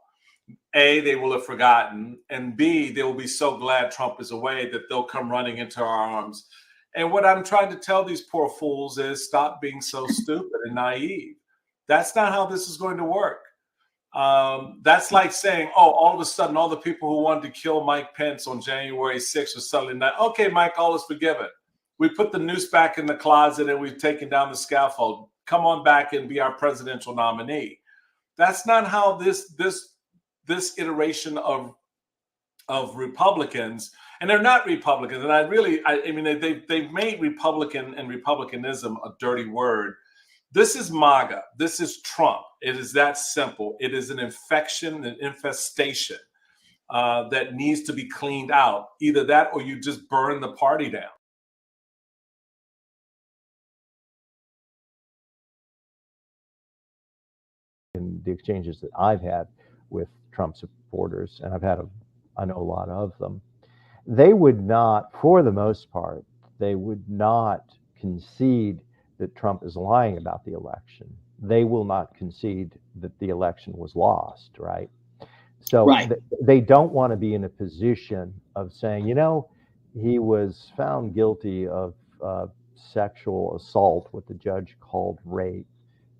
A, they will have forgotten, and B, they will be so glad Trump is away that they'll come running into our arms. And what I'm trying to tell these poor fools is stop being so stupid and naive. That's not how this is going to work. That's like saying, oh, all of a sudden, all the people who wanted to kill Mike Pence on January 6th are suddenly not, okay, Mike, all is forgiven. We put the noose back in the closet and we've taken down the scaffold. Come on back and be our presidential nominee. That's not how this iteration of Republicans, and they're not Republicans. And I mean, they've made Republican and Republicanism a dirty word. This is MAGA. This is Trump. It is that simple. It is an infection, an infestation that needs to be cleaned out. Either that or you just burn the party down. In the exchanges that I've had with Trump supporters, and I know a lot of them, they would not, for the most part, they would not concede that Trump is lying about the election. They will not concede that the election was lost, right? So Right. They don't want to be in a position of saying, you know, he was found guilty of sexual assault, what the judge called rape.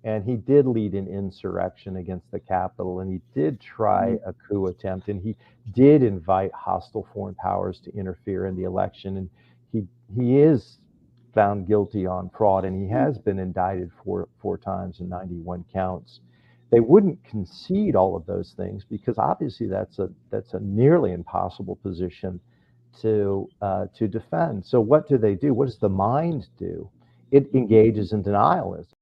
And he did lead an insurrection against the Capitol, and he did try a coup attempt, and he did invite hostile foreign powers to interfere in the election. And he is found guilty on fraud, and he has been indicted four times and 91 counts. They wouldn't concede all of those things because obviously that's a nearly impossible position to defend. So what do? What does the mind do? It engages in denialism.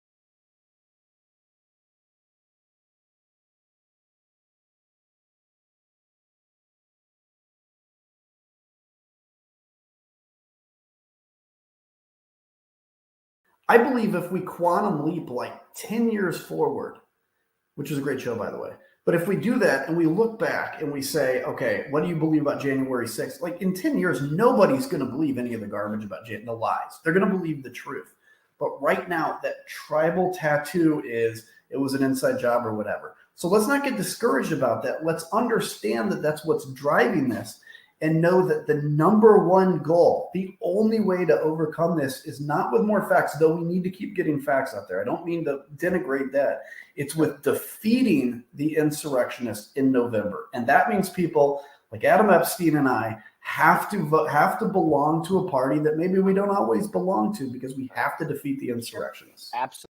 I believe if we quantum leap like 10 years forward, which is a great show, by the way, but if we do that and we look back and we say, okay, what do you believe about January 6th? Like in 10 years, nobody's going to believe any of the garbage about the lies. They're going to believe the truth. But right now, that tribal tattoo is it was an inside job or whatever. So let's not get discouraged about that. Let's understand that that's what's driving this. And know that the number one goal, the only way to overcome this is not with more facts, though we need to keep getting facts out there. I don't mean to denigrate that. It's with defeating the insurrectionists in November. And that means people like Adam Epstein and I have to belong to a party that maybe we don't always belong to because we have to defeat the insurrectionists. Absolutely.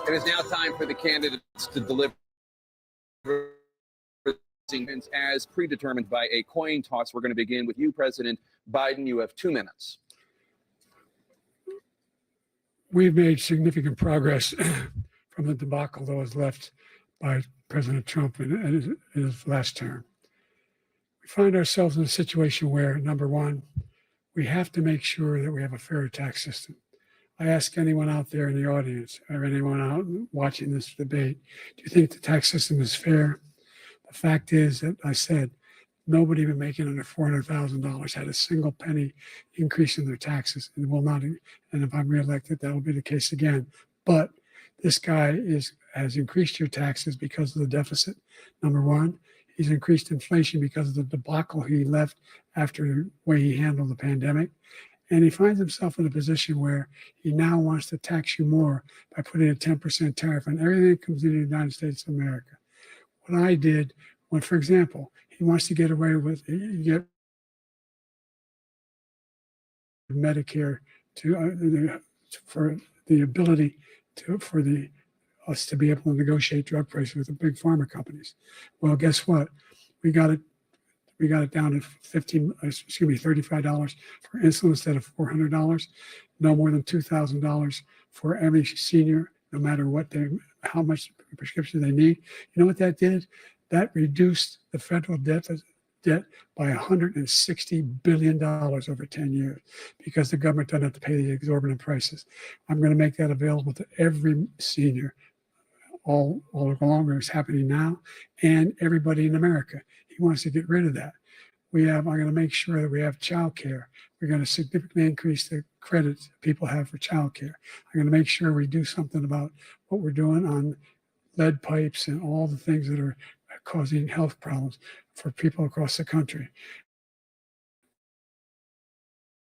It is now time for the candidates to deliver as predetermined by a coin toss. We're going to begin with you, President Biden. You have 2 minutes. We've made significant progress from the debacle that was left by President Trump in his last term. We find ourselves in a situation where, number one, we have to make sure that we have a fair tax system. I ask anyone out there in the audience or anyone out watching this debate, do you think the tax system is fair? The fact is that I said nobody even making under $400,000 had a single penny increase in their taxes and will not. And if I'm reelected, that will be the case again. But this guy has increased your taxes because of the deficit. Number one, He's increased inflation because of the debacle he left after the way he handled the pandemic. And he finds himself in a position where he now wants to tax you more by putting a 10% tariff on everything that comes into the United States of America. What I did, when, for example, he wants to get away with Medicare for the ability for us to be able to negotiate drug prices with the big pharma companies. Well, guess what? We got it down to $35 for insulin instead of $400. No more than $2,000 for every senior, no matter how much prescription they need. You know what that did? That reduced the federal debt by $160 billion over 10 years because the government doesn't have to pay the exorbitant prices. I'm going to make that available to every senior all along. It's happening now, and everybody in America. He wants to get rid of that. I'm going to make sure that we have child care. We're going to significantly increase the credits people have for child care. I'm going to make sure we do something about what we're doing on lead pipes and all the things that are causing health problems for people across the country.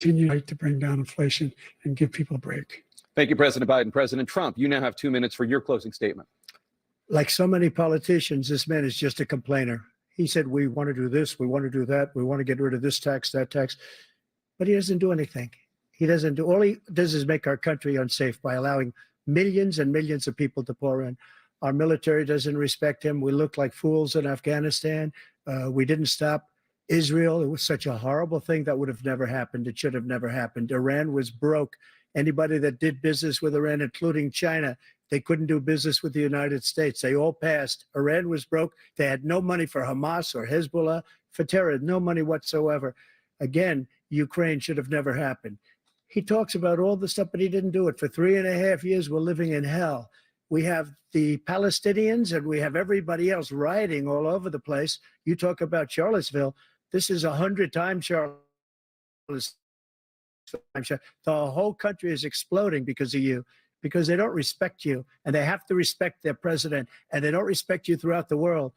Continue to bring down inflation and give people a break. Thank you, President Biden. President Trump, you now have 2 minutes for your closing statement. Like so many politicians, this man is just a complainer. He said, we want to do this, we want to do that, we want to get rid of this tax, that tax, but he doesn't do anything. All he does is make our country unsafe by allowing millions and millions of people to pour in. Our military doesn't respect him. We look like fools in Afghanistan. We didn't stop Israel. It was such a horrible thing that would have never happened. It should have never happened. Iran was broke. Anybody that did business with Iran, including China, they couldn't do business with the United States. They all passed. Iran was broke. They had no money for Hamas or Hezbollah, for terror, no money whatsoever. Again, Ukraine should have never happened. He talks about all the stuff, but he didn't do it. For 3.5 years, we're living in hell. We have the Palestinians and we have everybody else rioting all over the place. You talk about Charlottesville. This is 100 times Charlottesville. The whole country is exploding because of you, because they don't respect you, and they have to respect their president, and they don't respect you throughout the world.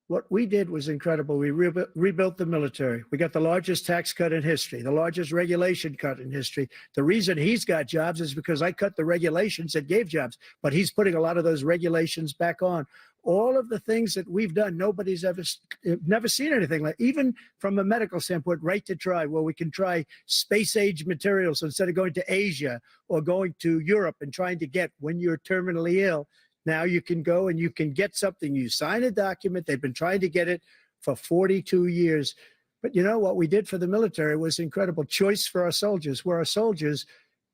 What we did was incredible. We rebuilt the military. We got the largest tax cut in history, the largest regulation cut in history. The reason he's got jobs is because I cut the regulations that gave jobs, but he's putting a lot of those regulations back on. All of the things that we've done, nobody's never seen anything like, even from a medical standpoint, right to try, where we can try space age materials instead of going to Asia or going to Europe and trying to get when you're terminally ill. Now you can go and you can get something. You sign a document. They've been trying to get it for 42 years. But you know what we did for the military was incredible. Choice for our soldiers, where our soldiers,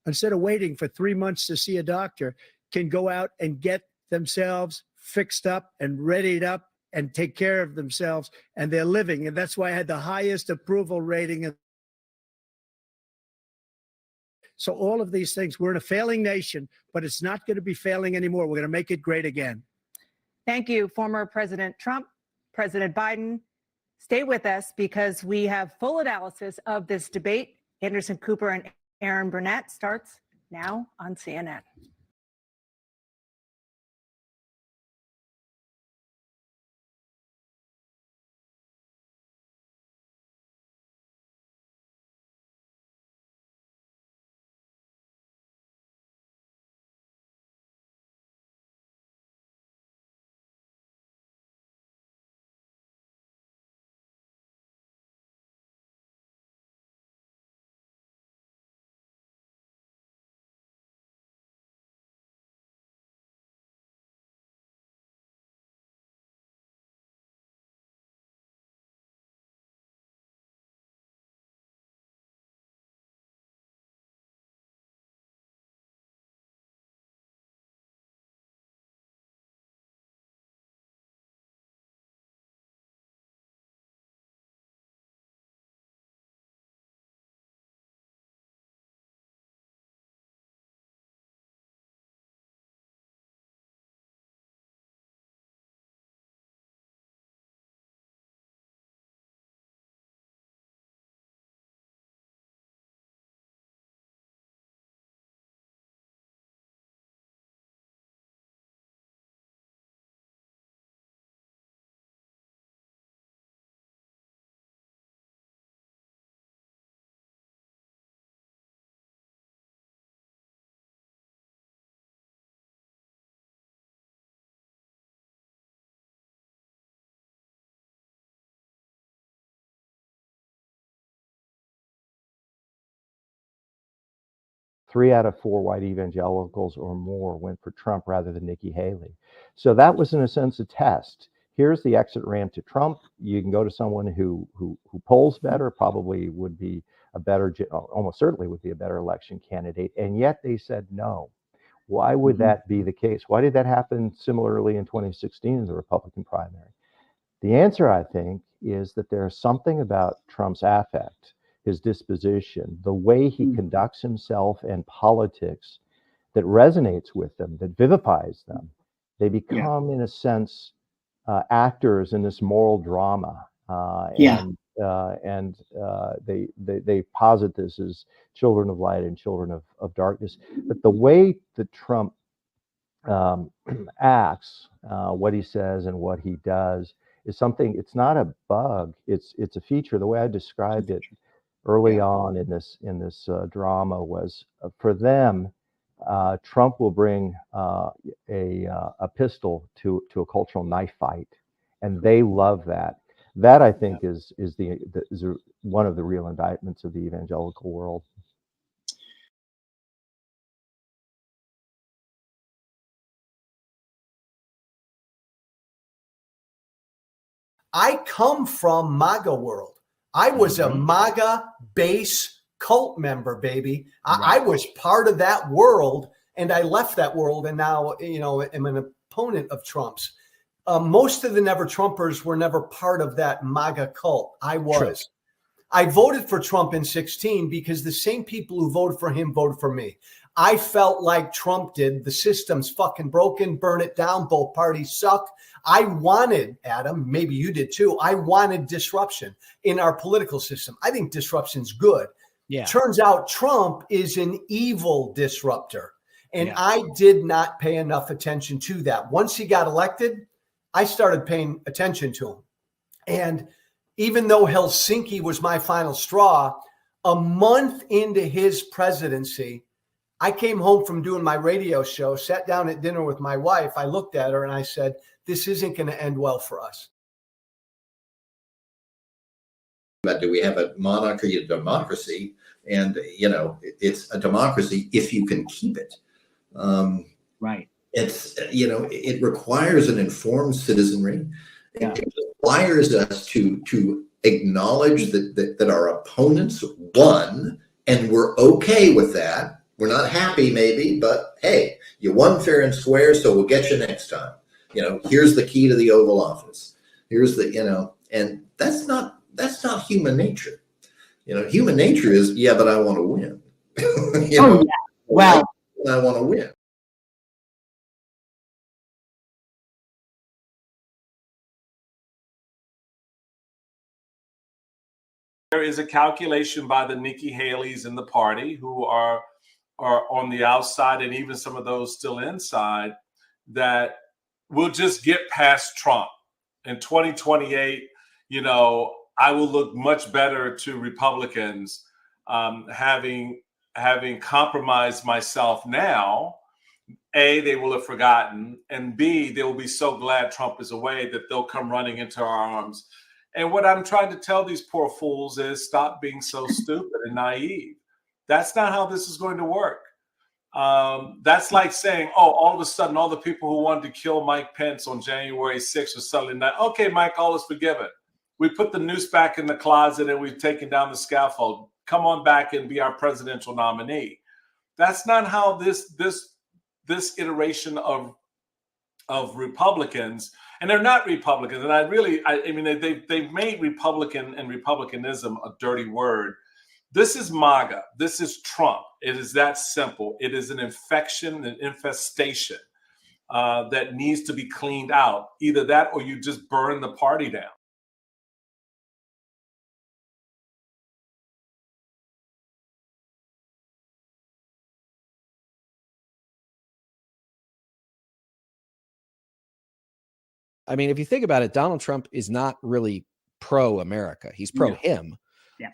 instead of waiting for 3 months to see a doctor, can go out and get themselves fixed up and readied up and take care of themselves, and they're living. And that's why I had the highest approval rating. So all of these things, we're in a failing nation, but it's not going to be failing anymore. We're going to make it great again. Thank you, former President Trump. President Biden, stay with us because we have full analysis of this debate. Anderson Cooper and Aaron Burnett starts now on CNN. 3 out of 4 white evangelicals or more went for Trump rather than Nikki Haley. So that was, in a sense, a test. Here's the exit ramp to Trump. You can go to someone who polls better, probably would be a better, almost certainly would be a better election candidate. And yet they said no. Why would that be the case? Why did that happen similarly in 2016 in the Republican primary? The answer, I think, is that there's something about Trump's affect, his disposition, the way he conducts himself and politics that resonates with them, that vivifies them. They become, in a sense, actors in this moral drama. They posit this as children of light and children of darkness. But the way that Trump acts, what he says and what he does, is something. It's not a bug. It's a feature. The way I described it early on in this drama was, for them, Trump will bring a pistol to a cultural knife fight, and they love that. That, I think, is one of the real indictments of the evangelical world. I come from MAGA world. I was a MAGA base cult member, baby. I was part of that world, and I left that world, and now, am an opponent of Trump's. Most of the Never Trumpers were never part of that MAGA cult. I was. True. I voted for Trump in 2016 because the same people who voted for him voted for me. I felt like Trump did. The system's fucking broken. Burn it down. Both parties suck. I wanted, Adam, maybe you did too, I wanted disruption in our political system. I think disruption's good. Yeah. Turns out Trump is an evil disruptor. And I did not pay enough attention to that. Once he got elected, I started paying attention to him. And even though Helsinki was my final straw, a month into his presidency, I came home from doing my radio show, sat down at dinner with my wife. I looked at her and I said, this isn't going to end well for us. But do we have a monarchy, a democracy? And, it's a democracy if you can keep it. It's, it requires an informed citizenry. It requires us to acknowledge that our opponents won, and we're okay with that. We're not happy, maybe, but hey, you won fair and square, so we'll get you next time. Here's the key to the Oval Office. Here's the, and that's not human nature. Human nature is, but I want to win. Well, I want to win. There is a calculation by the Nikki Haleys in the party who are on the outside, and even some of those still inside, that we'll just get past Trump. In 2028, I will look much better to Republicans, having compromised myself now. A, they will have forgotten, and B, they will be so glad Trump is away that they'll come running into our arms. And what I'm trying to tell these poor fools is, stop being so stupid and naive. That's not how this is going to work. That's like saying, all of a sudden, all the people who wanted to kill Mike Pence on January 6th are suddenly not, okay, Mike, all is forgiven. We put the noose back in the closet and we've taken down the scaffold. Come on back and be our presidential nominee. That's not how this iteration of Republicans, and they're not Republicans. And I mean, they've made Republican and Republicanism a dirty word. This is MAGA. This is Trump. It is that simple. It is an infection, an infestation that needs to be cleaned out. Either that or you just burn the party down. I mean, if you think about it, Donald Trump is not really pro-America. He's pro-him.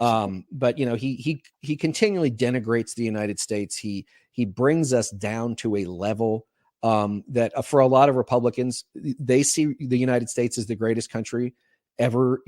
But he continually denigrates the United States. He brings us down to a level that for a lot of Republicans, they see the United States as the greatest country ever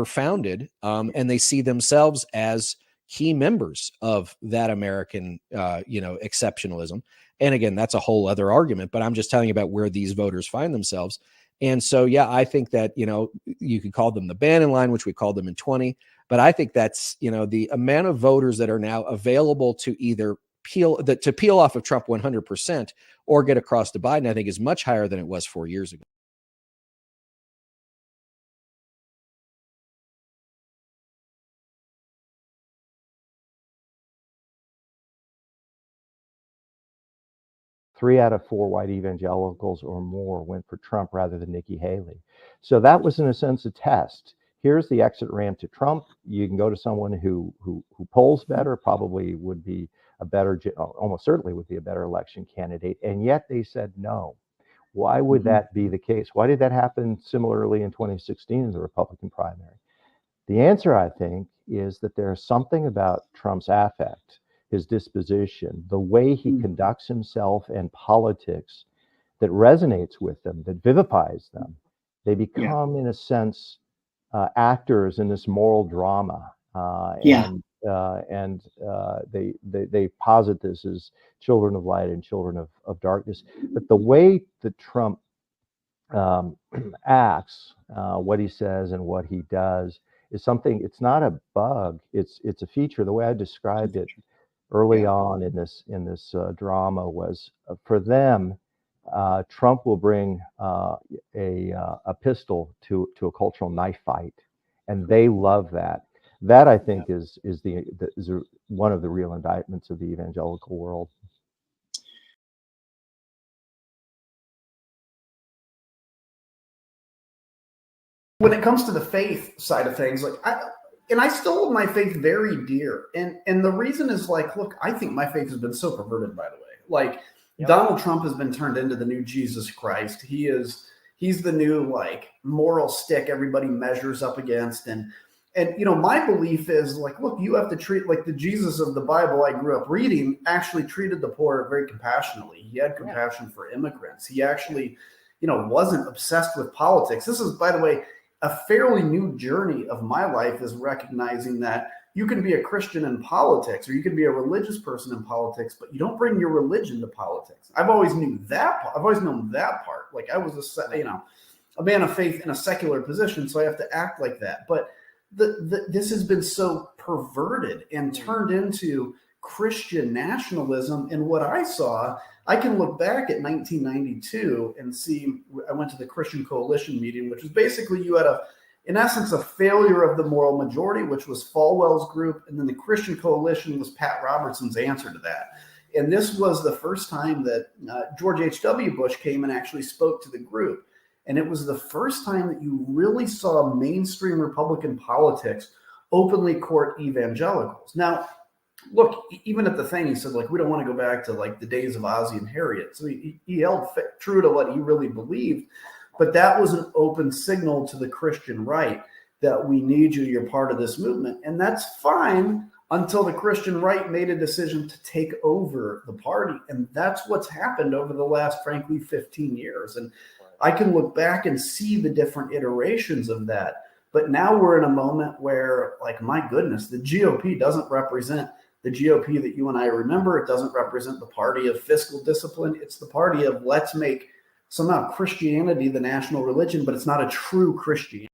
founded, and they see themselves as key members of that American, exceptionalism. And again, that's a whole other argument, but I'm just telling you about where these voters find themselves. And so, yeah, I think that, you could call them the Bannon line, which we called them in 20, but I think that's, the amount of voters that are now available to either peel off of Trump 100% or get across to Biden, I think is much higher than it was 4 years ago. Three out of four white evangelicals or more went for Trump rather than Nikki Haley. So that was, in a sense, a test. Here's the exit ramp to Trump. You can go to someone who polls better, probably would be a better, almost certainly would be a better election candidate. And yet they said no. Why would that be the case? Why did that happen similarly in 2016 in the Republican primary? The answer, I think, is that there's something about Trump's affect, his disposition, the way he conducts himself and politics that resonates with them, that vivifies them. They become, in a sense, actors in this moral drama. And they posit this as children of light and children of darkness. But the way that Trump acts, what he says and what he does is something, it's not a bug, it's a feature. The way I described it early on in this drama was, for them, Trump will bring a pistol to a cultural knife fight, and they love that. That, I think, is one of the real indictments of the evangelical world. When it comes to the faith side of things, I still hold my faith very dear. And the reason is, look, I think my faith has been so perverted, by the way. Donald Trump has been turned into the new Jesus Christ. He's the new, moral stick everybody measures up against. And my belief is, look, you have to treat, the Jesus of the Bible I grew up reading actually treated the poor very compassionately. He had compassion for immigrants. He actually, wasn't obsessed with politics. This is, by the way, a fairly new journey of my life, is recognizing that you can be a Christian in politics, or you can be a religious person in politics, but you don't bring your religion to politics. I've always known that part. I was a man of faith in a secular position, so I have to act like that. But this has been so perverted and turned into Christian nationalism. And what I saw, I can look back at 1992 and see, I went to the Christian Coalition meeting, which was basically, you had in essence, a failure of the moral majority, which was Falwell's group. And then the Christian Coalition was Pat Robertson's answer to that. And this was the first time that George H.W. Bush came and actually spoke to the group. And it was the first time that you really saw mainstream Republican politics openly court evangelicals. Now, look, even at the thing, he said, we don't want to go back to the days of Ozzie and Harriet. So he held true to what he really believed. But that was an open signal to the Christian right that we need you, you're part of this movement. And that's fine until the Christian right made a decision to take over the party. And that's what's happened over the last, frankly, 15 years. And I can look back and see the different iterations of that. But now we're in a moment where, my goodness, the GOP doesn't represent the GOP that you and I remember. It doesn't represent the party of fiscal discipline. It's the party of, let's make somehow Christianity the national religion, but it's not a true Christianity.